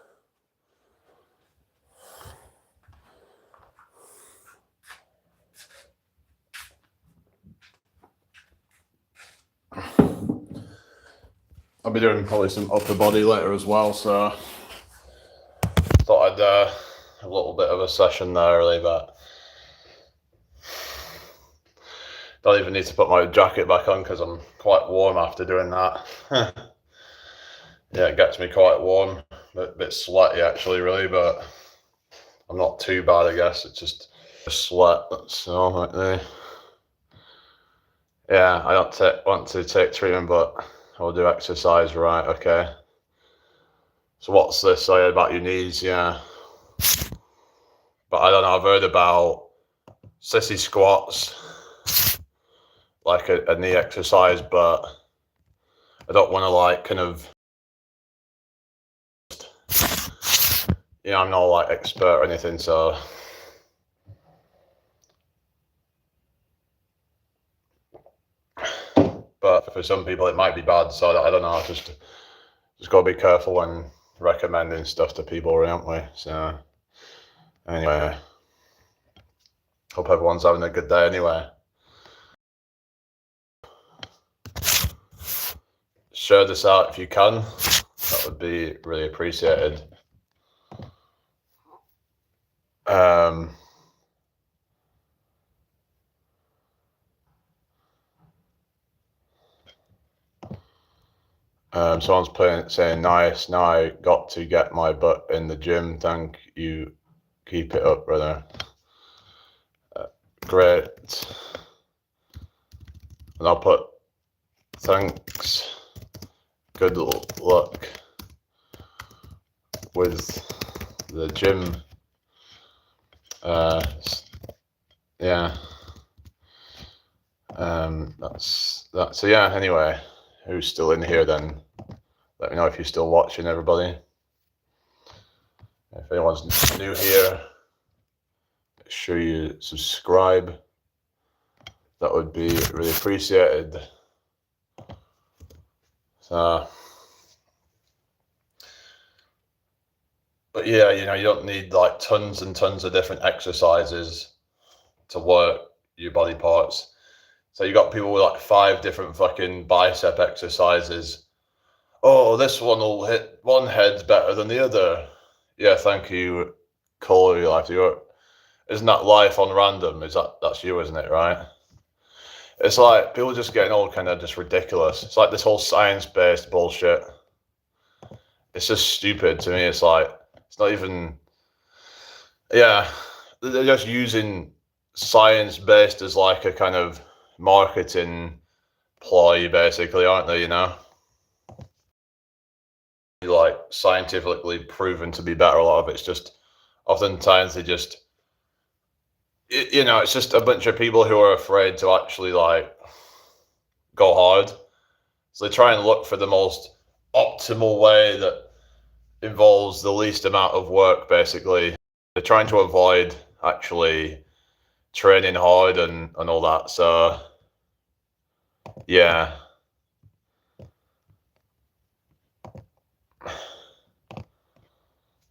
I'll be doing probably some upper body later as well, so thought I'd a little bit of a session there really, but don't even need to put my jacket back on because I'm quite warm after doing that. Yeah, it gets me quite warm, a bit sweaty actually really, but I'm not too bad, I guess. It's just a sweat, that's all right there. Yeah, I don't want to take treatment, but I'll do exercise, right, okay. So what's this say about your knees? Yeah. But I don't know, I've heard about sissy squats, like a knee exercise, but I don't want to like kind of, you know, I'm not like expert or anything, so but for some people it might be bad, so I don't know, just gotta be careful when recommending stuff to people, aren't we? So anyway, hope everyone's having a good day anyway. Share this out if you can, that would be really appreciated. Someone's saying nice, now I got to get my butt in the gym, thank you, keep it up, brother. Great. And I'll put thanks, good luck with the gym. Yeah. That's that. So yeah, anyway, who's still in here then? Let me know if you're still watching, everybody. If anyone's new here, make sure you subscribe. That would be really appreciated. So, but yeah, you know, you don't need like tons and tons of different exercises to work your body parts. So you got people with like 5 different fucking bicep exercises. Oh, this one will hit one head better than the other. Yeah, thank you, Calorie Life. Isn't that life on random? That's you, isn't it, right? It's like people just getting all kind of just ridiculous. It's like this whole science-based bullshit. It's just stupid to me. It's like, it's not even, yeah, they're just using science-based as like a kind of marketing ploy, basically, aren't they, you know? Like scientifically proven to be better. A lot of it's just, oftentimes they just, you know, it's just a bunch of people who are afraid to actually like go hard. So they try and look for the most optimal way that involves the least amount of work, basically. They're trying to avoid actually training hard and all that. So yeah.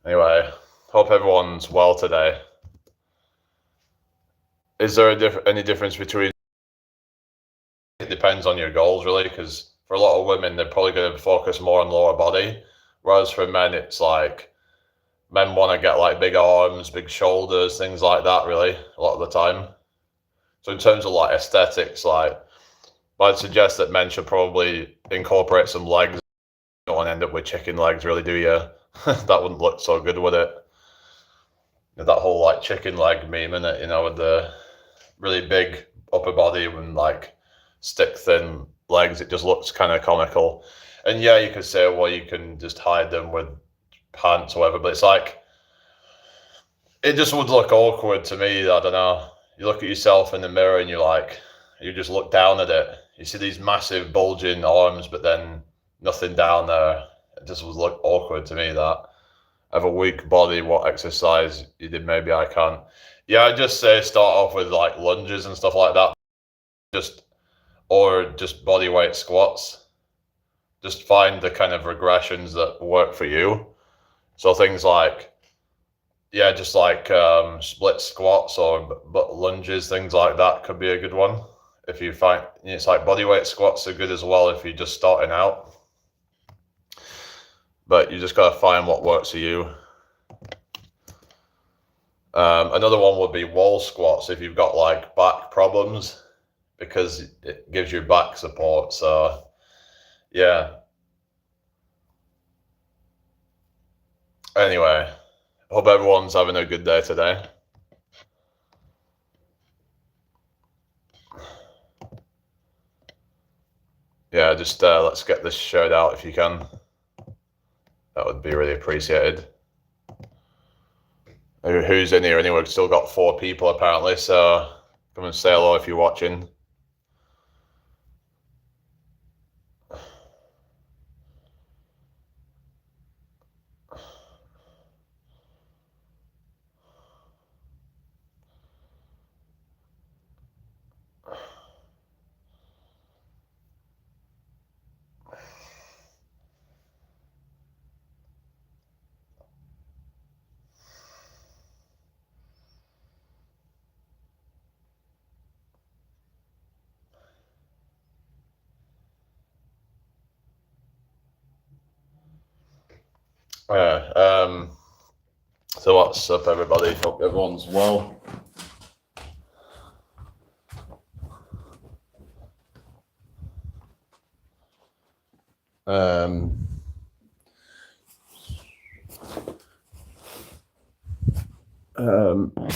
Anyway, hope everyone's well today. Is there any difference between? It depends on your goals, really, because for a lot of women, they're probably going to focus more on lower body, whereas for men, it's like men want to get like big arms, big shoulders, things like that, really, a lot of the time. So in terms of like aesthetics, like I'd suggest that men should probably incorporate some legs. You don't want to end up with chicken legs, really, do you? That wouldn't look so good, would it? That whole like chicken leg meme, innit? You know, with the really big upper body and like stick thin legs. It just looks kind of comical. And yeah, you could say, well, you can just hide them with pants or whatever, but it's like, it just would look awkward to me. I don't know. You look at yourself in the mirror and you just look down at it. You see these massive bulging arms, but then nothing down there. It just would look awkward to me. That I have a weak body. What exercise you did? Maybe I can't. Yeah, I just say start off with like lunges and stuff like that. Or just body weight squats. Just find the kind of regressions that work for you. So things like, yeah, just like split squats or lunges, things like that could be a good one. If you find, it's like bodyweight squats are good as well if you're just starting out. But you just got to find what works for you. Another one would be wall squats if you've got like back problems, because it gives you back support. So yeah. Anyway, hope everyone's having a good day today. Yeah, just let's get this shared out if you can. That would be really appreciated. Who's in here? Anyway, we've still got 4 people apparently, so come and say hello if you're watching. Yeah, so what's up, everybody? Hope everyone's well.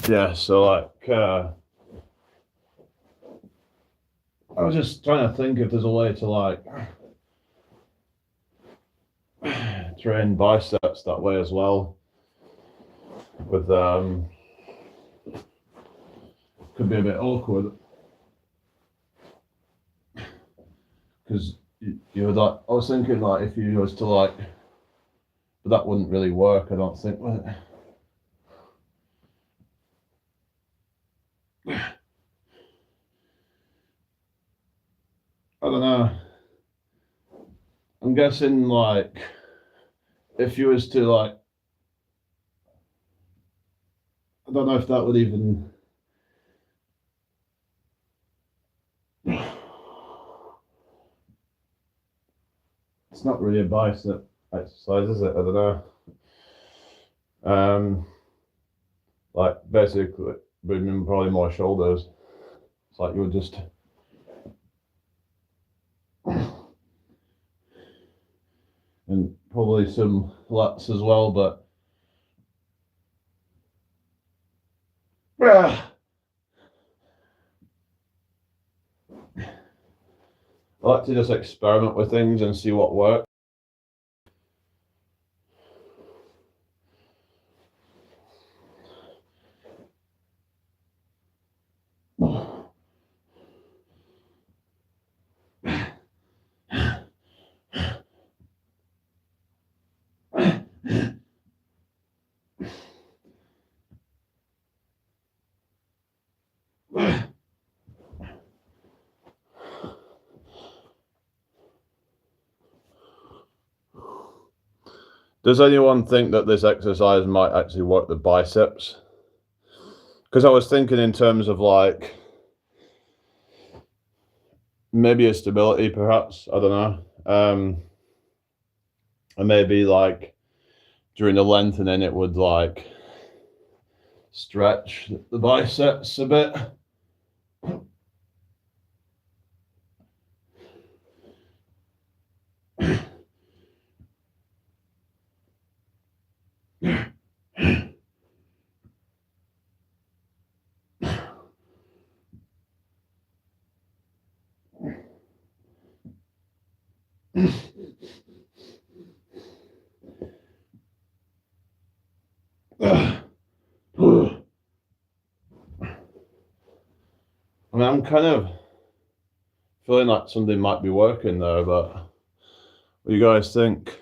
Yeah, so like, I was just trying to think if there's a way to like train biceps that way as well. With could be a bit awkward because you would like. I was thinking like if you was to like, but that wouldn't really work. I don't think. I don't know. I'm guessing like if you was to like, I don't know if that would even. It's not really a bicep exercise, is it? I don't know. Like basically, bringing probably more shoulders. It's like you would just. And probably some lats as well, but I like to just experiment with things and see what works. Does anyone think that this exercise might actually work the biceps? Because I was thinking in terms of like maybe a stability, perhaps. I don't know. And maybe like during the lengthening, it would like stretch the biceps a bit. I mean, I'm kind of feeling like something might be working there, but what do you guys think?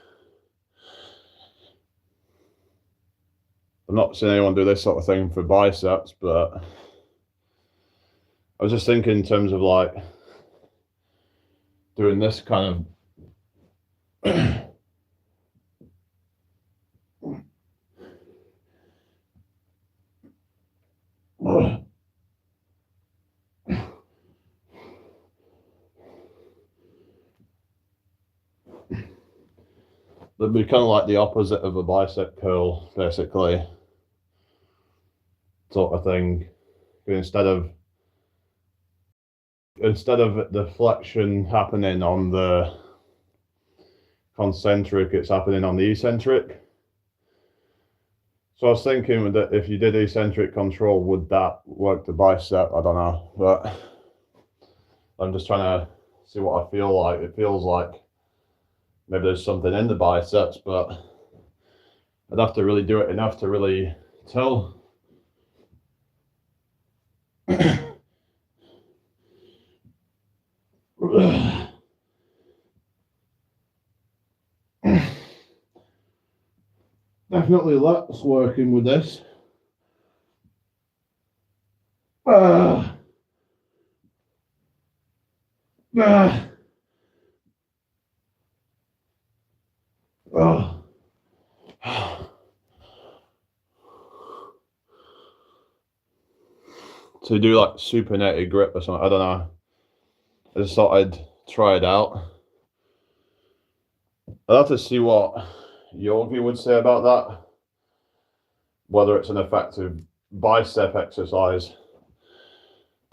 I'm not seeing anyone do this sort of thing for biceps, but I was just thinking in terms of like doing this kind of that'd be kind of like the opposite of a bicep curl, basically, sort of thing. Instead of the flexion happening on the concentric, it's happening on the eccentric. So I was thinking that if you did eccentric control, would that work the bicep? I don't know, but I'm just trying to see what I feel like. It feels like maybe there's something in the biceps, but I'd have to really do it enough to really tell. Definitely lats working with this. Oh. To do like supinated grip or something, I don't know. I just thought I'd try it out. I'd have to see what Yogi would say about that. Whether it's an effective bicep exercise.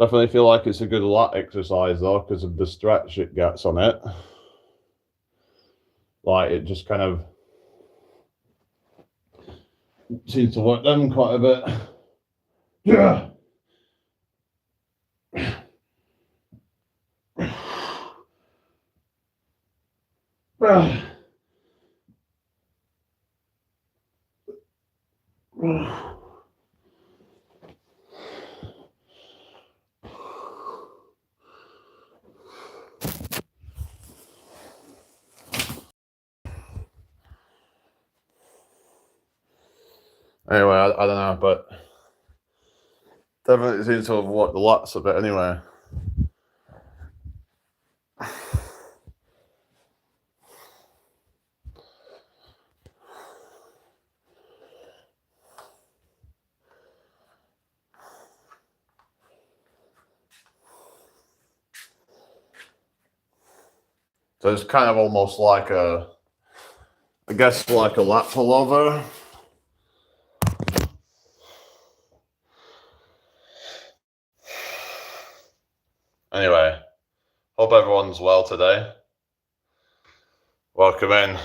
Definitely feel like it's a good lat exercise though, because of the stretch it gets on it. Like it just kind of seems to work them quite a bit. Yeah. Anyway, I don't know, but definitely seems to have worked the lats a bit anyway. So it's kind of almost like I guess like a lat pullover. Anyway, hope everyone's well today. Welcome in.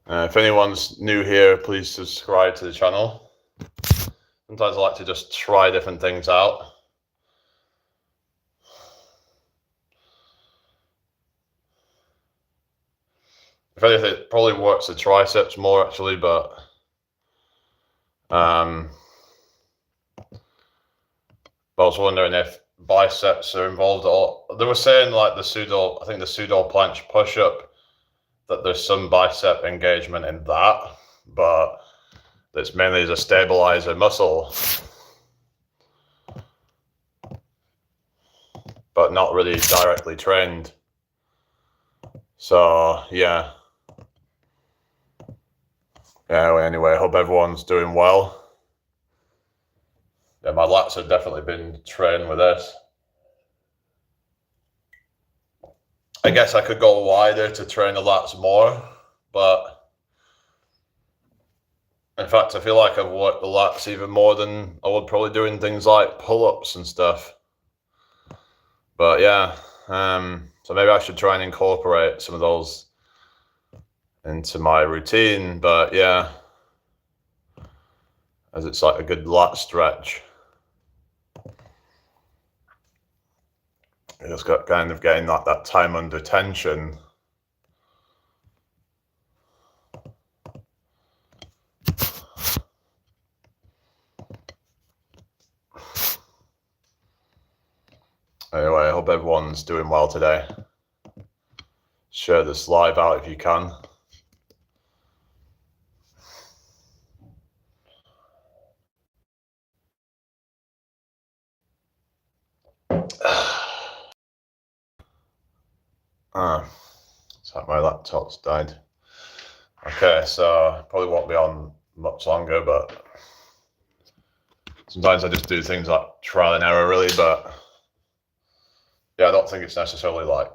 If anyone's new here, please subscribe to the channel. Sometimes I like to just try different things out. If anything, it probably works the triceps more actually, but I was wondering if biceps are involved at all. They were saying like the pseudo planche push-up, that there's some bicep engagement in that, but it's mainly as a stabilizer muscle, but not really directly trained. So yeah. Anyway, I hope everyone's doing well. Yeah, my lats have definitely been trained with this. I guess I could go wider to train the lats more, but in fact, I feel like I've worked the lats even more than I would probably doing things like pull-ups and stuff. But yeah, so maybe I should try and incorporate some of those into my routine. But yeah, as it's like a good lat stretch. It's got kind of getting that time under tension. Anyway, I hope everyone's doing well today. Share this live out if you can. My laptop's died. Okay, so probably won't be on much longer, but sometimes I just do things like trial and error, really. But yeah, I don't think it's necessarily like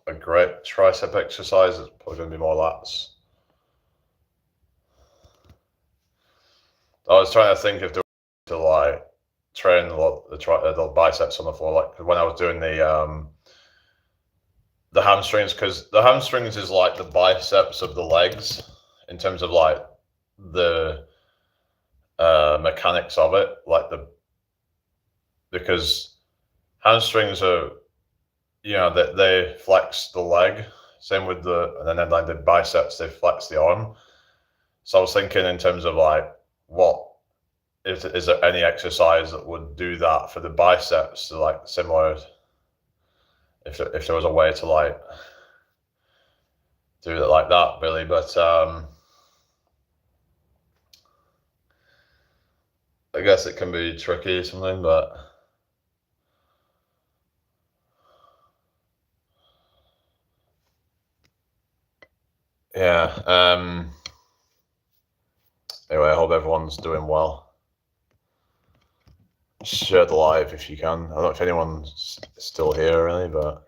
a great tricep exercise. It's probably going to be more lats. I was trying to think if to like train the biceps on the floor, like when I was doing the hamstrings, because the hamstrings is like the biceps of the legs in terms of like the mechanics of it, like because hamstrings are, they flex the leg, same with and then like the biceps, they flex the arm. So I was thinking in terms of like, is there any exercise that would do that for the biceps, to like similar, if there was a way to like do it like that, really. But I guess it can be tricky or something, but yeah. Anyway, I hope everyone's doing well. Share the live if you can. I don't know if anyone's still here, really, but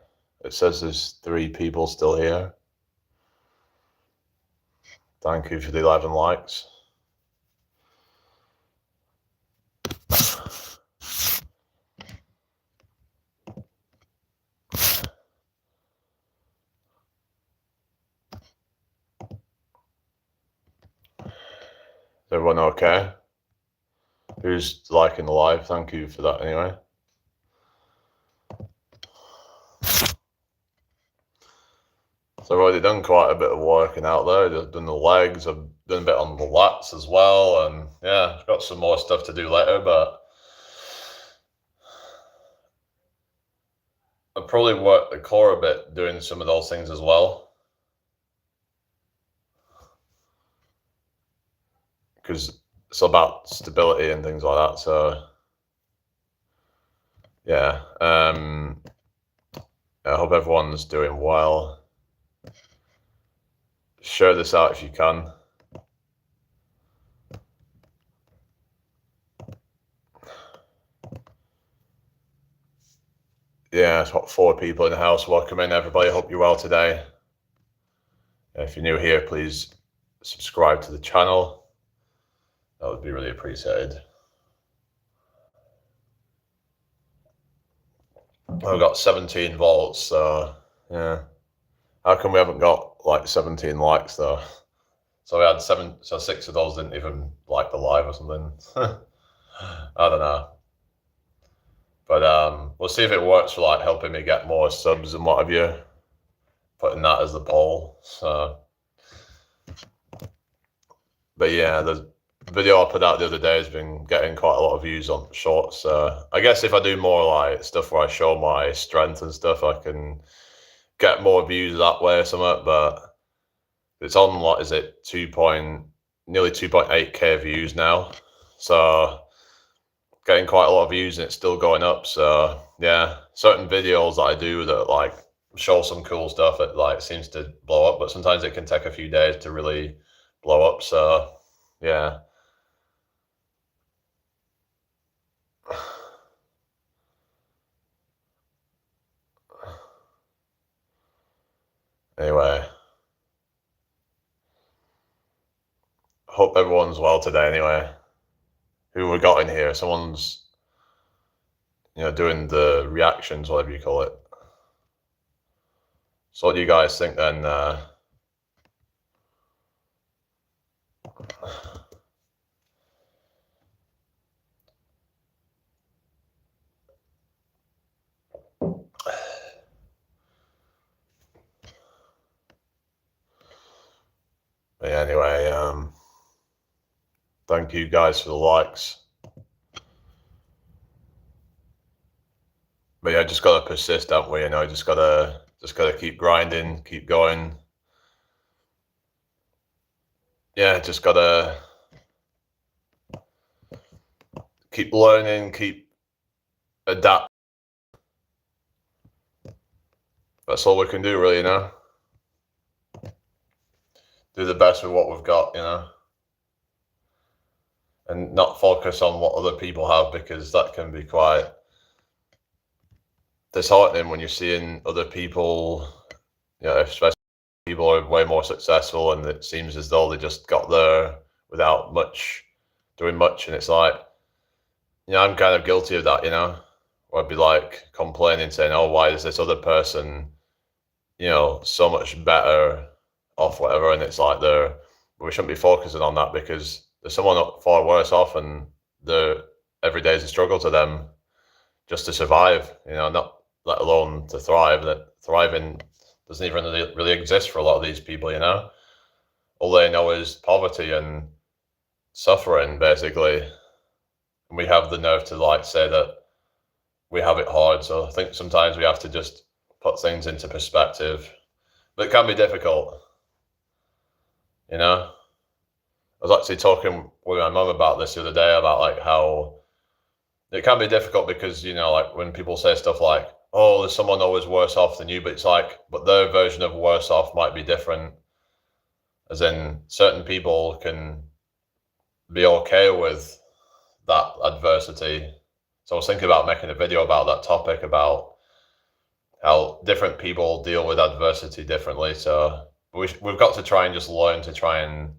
it says there's 3 people still here. Thank you for the 11 likes. Is everyone okay? Who's liking the live? Thank you for that anyway. So I've already done quite a bit of working out there. I've done the legs, I've done a bit on the lats as well, and yeah, I've got some more stuff to do later, but I'll probably work the core a bit doing some of those things as well, because it's about stability and things like that. So yeah, I hope everyone's doing well. Share this out if you can. Yeah, it's got 4 people in the house. Welcome in, everybody. Hope you're well today. If you're new here, please subscribe to the channel. That would be really appreciated. I've got 17 volts, so yeah. How come we haven't got like 17 likes though? So we had 6 of those didn't even like the live or something. I don't know. But we'll see if it works for like helping me get more subs and what have you. Putting that as the poll. So, but yeah, the video I put out the other day has been getting quite a lot of views on shorts. So I guess if I do more like stuff where I show my strength and stuff, I can get more views that way or something. But it's on, what is it, nearly 2.8k views now. So getting quite a lot of views and it's still going up. So yeah, certain videos that I do that like show some cool stuff, it like seems to blow up, but sometimes it can take a few days to really blow up. So yeah. Anyway, hope everyone's well today. Anyway, who we got in here? Someone's doing the reactions, whatever you call it. So what do you guys think then? anyway, thank you guys for the likes. But yeah, just gotta persist, haven't we? You know, just gotta keep grinding, keep going. Yeah, just gotta keep learning, keep adapt. That's all we can do, really, you know. Do the best with what we've got, you know, and not focus on what other people have, because that can be quite disheartening when you're seeing other people, you know, especially people are way more successful, and it seems as though they just got there without doing much, and it's like, you know, I'm kind of guilty of that, you know, where I'd be like complaining, saying, oh, why is this other person, you know, so much better off, whatever, and it's like we shouldn't be focusing on that, because there's someone far worse off, and every day is a struggle to them just to survive, you know, not let alone to thrive. That thriving doesn't even really exist for a lot of these people, you know. All they know is poverty and suffering, basically. And we have the nerve to like say that we have it hard. So I think sometimes we have to just put things into perspective. But it can be difficult, you know. I was actually talking with my mum about this the other day, about like how it can be difficult, because, you know, like when people say stuff like, oh, there's someone always worse off than you, but it's like, but their version of worse off might be different. As in, certain people can be okay with that adversity. So I was thinking about making a video about that topic, about how different people deal with adversity differently. So we've got to try and just learn to try and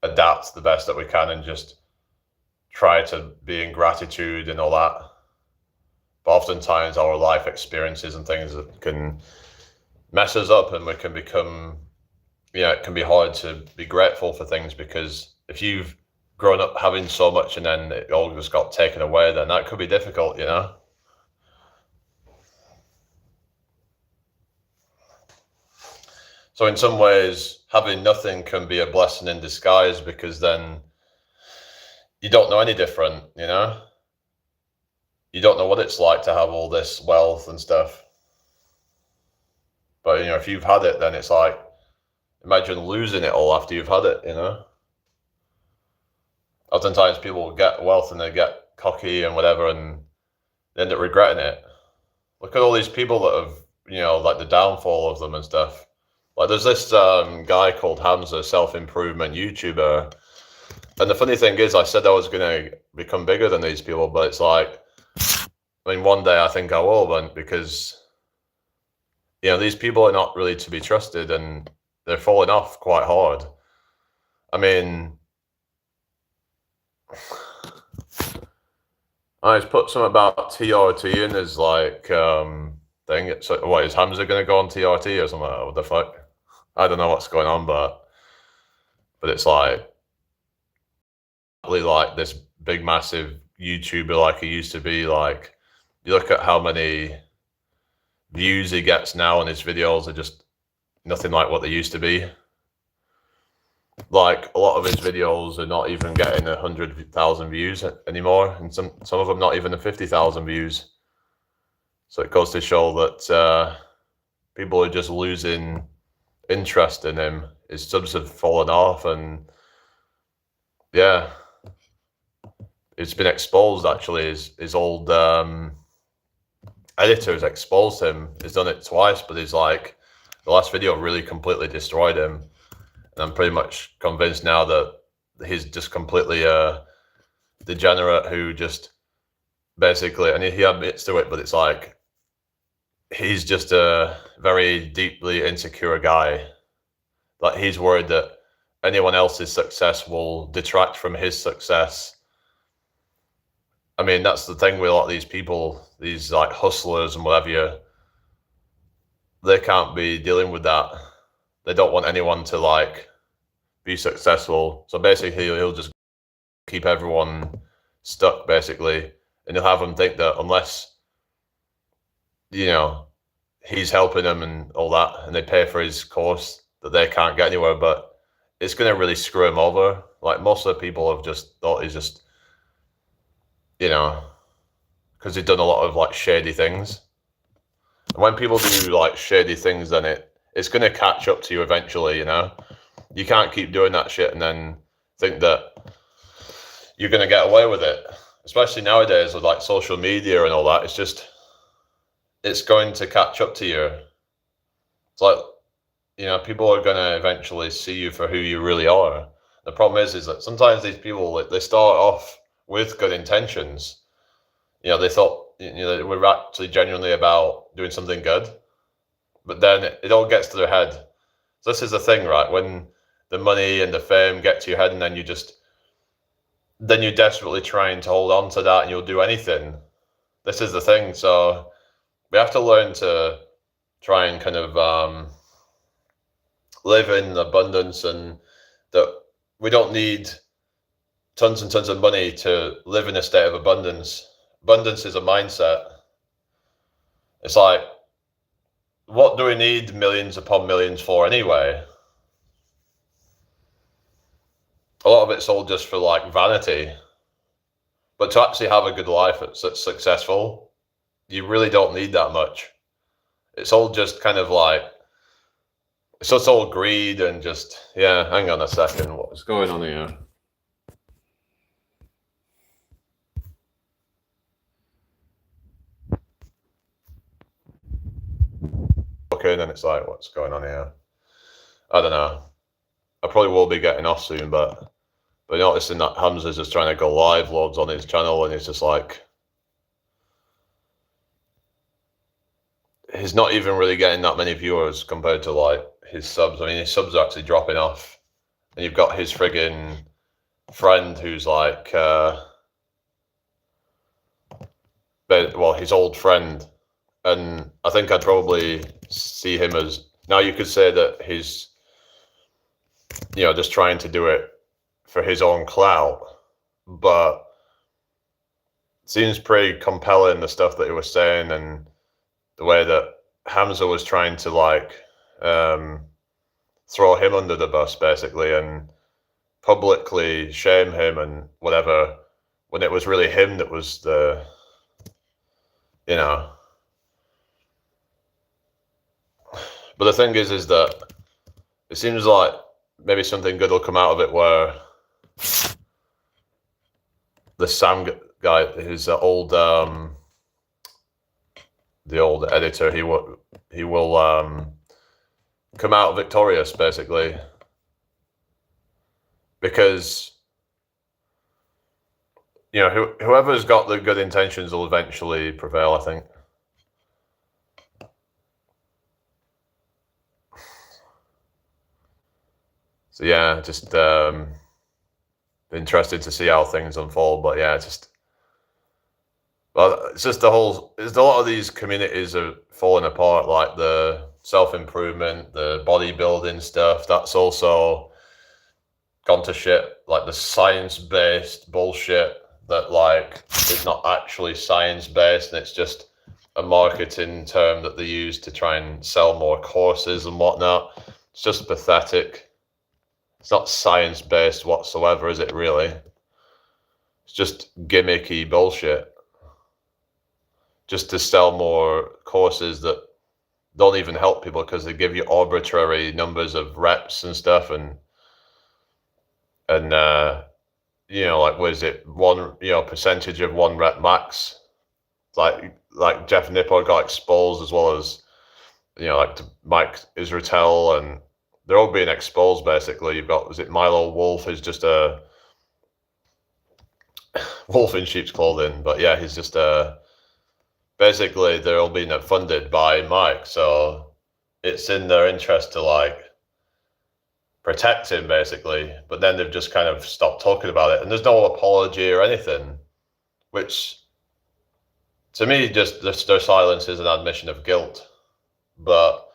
adapt the best that we can, and just try to be in gratitude and all that. But oftentimes our life experiences and things can mess us up, and we can become, yeah, it can be hard to be grateful for things, because if you've grown up having so much and then it all just got taken away, then that could be difficult, you know. So in some ways, having nothing can be a blessing in disguise, because then you don't know any different, you know. You don't know what it's like to have all this wealth and stuff. But, you know, if you've had it, then it's like, imagine losing it all after you've had it, you know. Oftentimes people get wealth and they get cocky and whatever, and they end up regretting it. Look at all these people that have, you know, like the downfall of them and stuff. Like there's this guy called Hamza, self-improvement YouTuber. And the funny thing is, I said I was going to become bigger than these people, but it's like, I mean, one day I think I will, but because, you know, these people are not really to be trusted, and they're falling off quite hard. I mean, I just put something about TRT in as like thing. It's like, what, is Hamza going to go on TRT or something? What the fuck? I don't know what's going on, but it's like, really like this big massive YouTuber like he used to be. Like, you look at how many views he gets now, and his videos are just nothing like what they used to be. Like a lot of his videos are not even getting 100,000 views anymore, and some of them not even 50,000 views. So it goes to show that people are just losing interest in him. His subs have fallen off, and yeah, it's been exposed. Actually, his old editor has exposed him. He's done it twice, but he's like, the last video really completely destroyed him. And I'm pretty much convinced now that he's just completely degenerate, who just basically, and he admits to it, but it's like, he's just a very deeply insecure guy. Like, he's worried that anyone else's success will detract from his success. I mean, that's the thing with a lot of these people, these like hustlers and whatever, they can't be dealing with that. They don't want anyone to like be successful. So basically he'll just keep everyone stuck, basically. And he'll have them think that unless, you know, he's helping them and all that, and they pay for his course, that they can't get anywhere. But it's going to really screw him over. Like, most of the people have just thought he's just, you know, because he's done a lot of like shady things. And when people do like shady things, then it's going to catch up to you eventually, you know? You can't keep doing that shit and then think that you're going to get away with it. Especially nowadays with like social media and all that. It's just, it's going to catch up to you. It's like, you know, people are going to eventually see you for who you really are. The problem is that sometimes these people, they start off with good intentions. You know, they thought, you know, they were actually genuinely about doing something good, but then it all gets to their head. So this is the thing, right? When the money and the fame get to your head, and then then you're desperately trying to hold on to that, and you'll do anything. This is the thing. So we have to learn to try and kind of live in abundance, and that we don't need tons and tons of money to live in a state of abundance. Abundance is a mindset. It's like, what do we need millions upon millions for anyway? A lot of it's all just for like vanity. But to actually have a good life that's successful, you really don't need that much. It's all just kind of like, it's just all greed and just, yeah, hang on a second. What's going on here? Okay, and then it's like, what's going on here? I don't know. I probably will be getting off soon, but noticing that Hamza's just trying to go live loads on his channel, and it's just like, he's not even really getting that many viewers compared to like his subs. I mean, his subs are actually dropping off, and you've got his friggin' friend who's like, his old friend, and I think I'd probably see him as, now you could say that he's, you know, just trying to do it for his own clout, but it seems pretty compelling, the stuff that he was saying, and the way that Hamza was trying to like throw him under the bus basically, and publicly shame him and whatever, when it was really him that was the, you know. But the thing is that it seems like maybe something good will come out of it, where the Sam guy, his old the old editor, he will come out victorious basically, because, you know, whoever's got the good intentions will eventually prevail, I think. So yeah, just interested to see how things unfold. But yeah, it's just a lot of these communities are falling apart, like the self-improvement, the bodybuilding stuff, that's also gone to shit. Like the science-based bullshit that like is not actually science-based, and it's just a marketing term that they use to try and sell more courses and whatnot. It's just pathetic. It's not science-based whatsoever, is it really? It's just gimmicky bullshit, just to sell more courses that don't even help people, because they give you arbitrary numbers of reps and stuff, and you know, like, what is it, one, you know, percentage of 1 rep max. Like Jeff Nippard got exposed, as well as, you know, like Mike Israetel, and they're all being exposed basically. You've got, was it Milo Wolf, who's just a wolf in sheep's clothing, but yeah, he's just basically they're all being funded by Mike, so it's in their interest to like protect him basically, but then they've just kind of stopped talking about it, and there's no apology or anything, which to me just their silence is an admission of guilt. But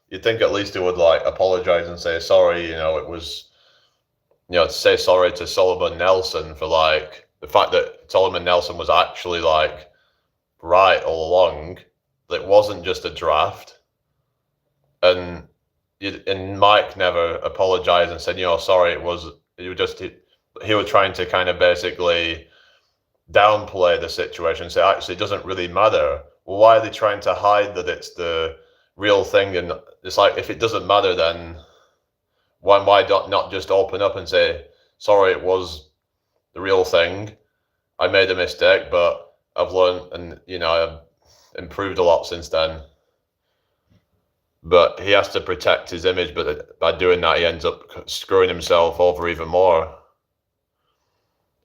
you'd think at least they would like apologize and say sorry, you know, it was, you know, to say sorry to Solomon Nelson for like the fact that Solomon Nelson was actually like right all along, that it wasn't just a draft. And and Mike never apologized and said, sorry, he was trying to kind of basically downplay the situation and say, actually, it doesn't really matter. Well, why are they trying to hide that it's the real thing? And it's like, if it doesn't matter, then why not just open up and say, sorry, it was the real thing. I made a mistake, but I've learned, and I've improved a lot since then. But he has to protect his image, but by doing that, he ends up screwing himself over even more.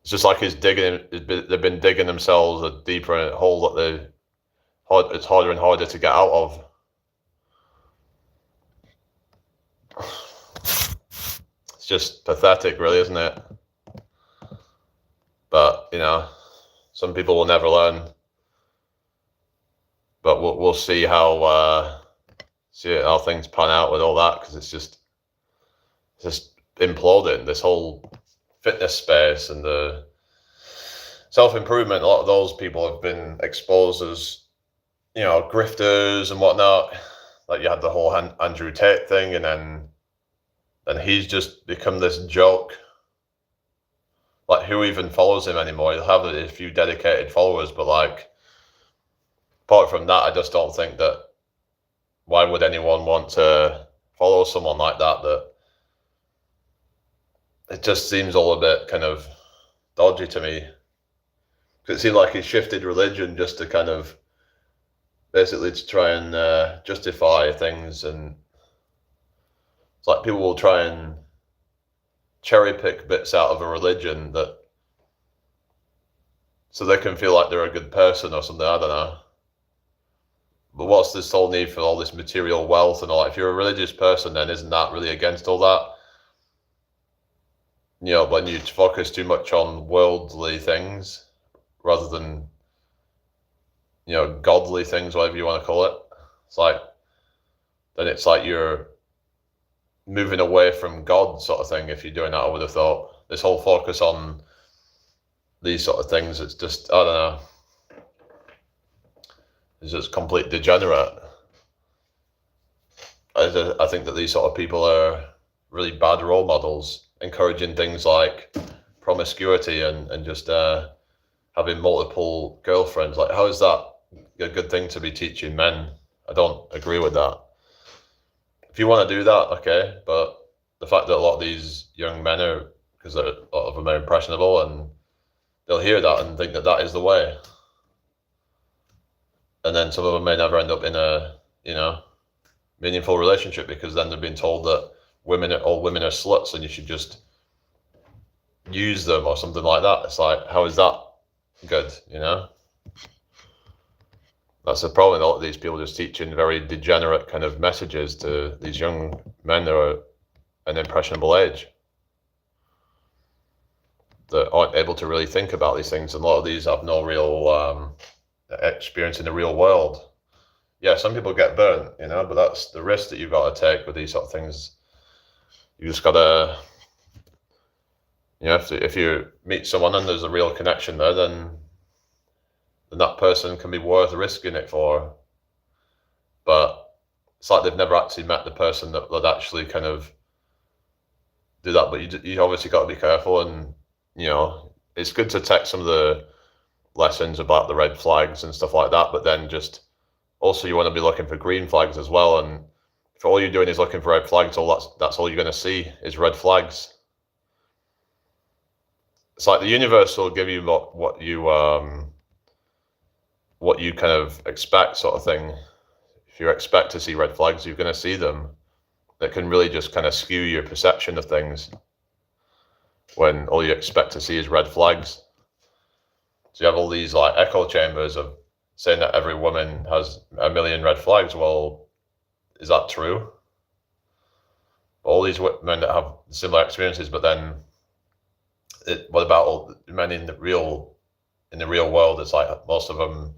It's just like they've been digging themselves a deeper hole that it's harder and harder to get out of. It's just pathetic, really, isn't it? But some people will never learn. But we'll see how things pan out with all that, because it's just imploding, this whole fitness space and the self-improvement. A lot of those people have been exposed as grifters and whatnot. Like, you had the whole Andrew Tate thing, and then he's just become this joke. Like, who even follows him anymore? He'll have a few dedicated followers, but like, apart from that, I just don't think that. Why would anyone want to follow someone like that? That it just seems all a bit kind of dodgy to me. It seemed like he shifted religion just to kind of basically to try and justify things, and it's like people will try and cherry pick bits out of a religion so they can feel like they're a good person or something. I don't know. But what's this whole need for all this material wealth and all that? If you're a religious person, then isn't that really against all that? When you focus too much on worldly things rather than, godly things, whatever you want to call it. It's like you're moving away from God, sort of thing. If you're doing that, I would have thought this whole focus on these sort of things, it's just, I don't know. It's just complete degenerate. I think that these sort of people are really bad role models, encouraging things like promiscuity and just having multiple girlfriends. Like, how is that a good thing to be teaching men? I don't agree with that. If you want to do that, okay, but the fact that a lot of these young men because a lot of them are impressionable, and they'll hear that and think that that is the way. And then some of them may never end up in a, meaningful relationship, because then they've been told that all women are sluts and you should just use them or something like that. It's like, how is that good, That's the problem. A lot of these people just teaching very degenerate kind of messages to these young men that are an impressionable age, that aren't able to really think about these things. And a lot of these have no real experience in the real world. Yeah, some people get burnt, but that's the risk that you've got to take with these sort of things. You just got to, if you meet someone and there's a real connection there, then that person can be worth risking it for. But it's like they've never actually met the person that would actually kind of do that. But you obviously got to be careful, and it's good to take some of the lessons about the red flags and stuff like that, but then just also you want to be looking for green flags as well. And if all you're doing is looking for red flags, that's all you're going to see is red flags. It's like the universe will give you what you kind of expect, sort of thing. If you expect to see red flags, you're going to see them. That can really just kind of skew your perception of things when all you expect to see is red flags. So you have all these like echo chambers of saying that every woman has a million red flags. Well, is that true? All these women that have similar experiences, but then what about all men in the real world? It's like most of them,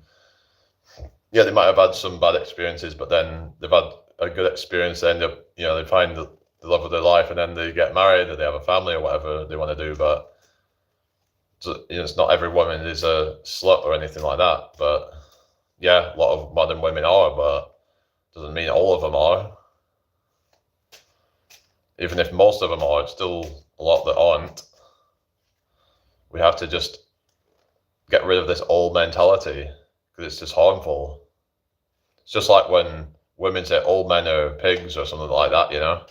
yeah, they might have had some bad experiences, but then they've had a good experience. They end up, they find the love of their life, and then they get married, or they have a family, or whatever they want to do. But it's not every woman is a slut or anything like that. But yeah, a lot of modern women are, but doesn't mean all of them are. even if most of them are, it's still a lot that aren't. We have to just get rid of this old mentality because it's just harmful. It's just like when women say old men are pigs or something like that, you know?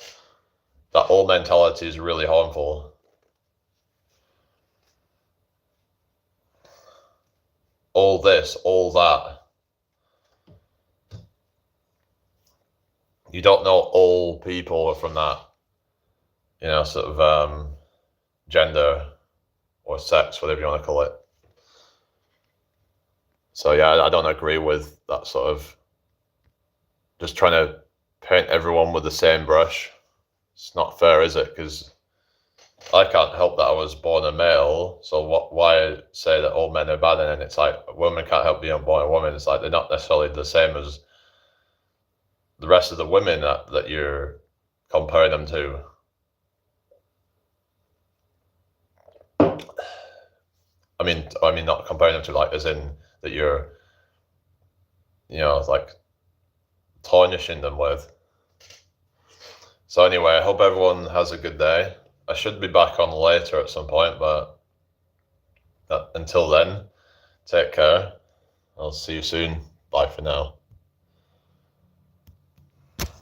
That old mentality is really harmful. All this, all that. You don't know all people are from that, you know, sort of gender or sex, whatever you want to call it. So yeah, I don't agree with that sort of just trying to paint everyone with the same brush. It's not fair, is it? Because I can't help that I was born a male, so why say that all men are bad? And then it's like a woman can't help being born a woman. It's like they're not necessarily the same as the rest of the women that you're comparing them to. I mean, not comparing them to, like, as in that you're, you know, like tarnishing them with. So anyway, I hope everyone has a good day. I should be back on later at some point, but until then, take care. I'll see you soon. Bye for now.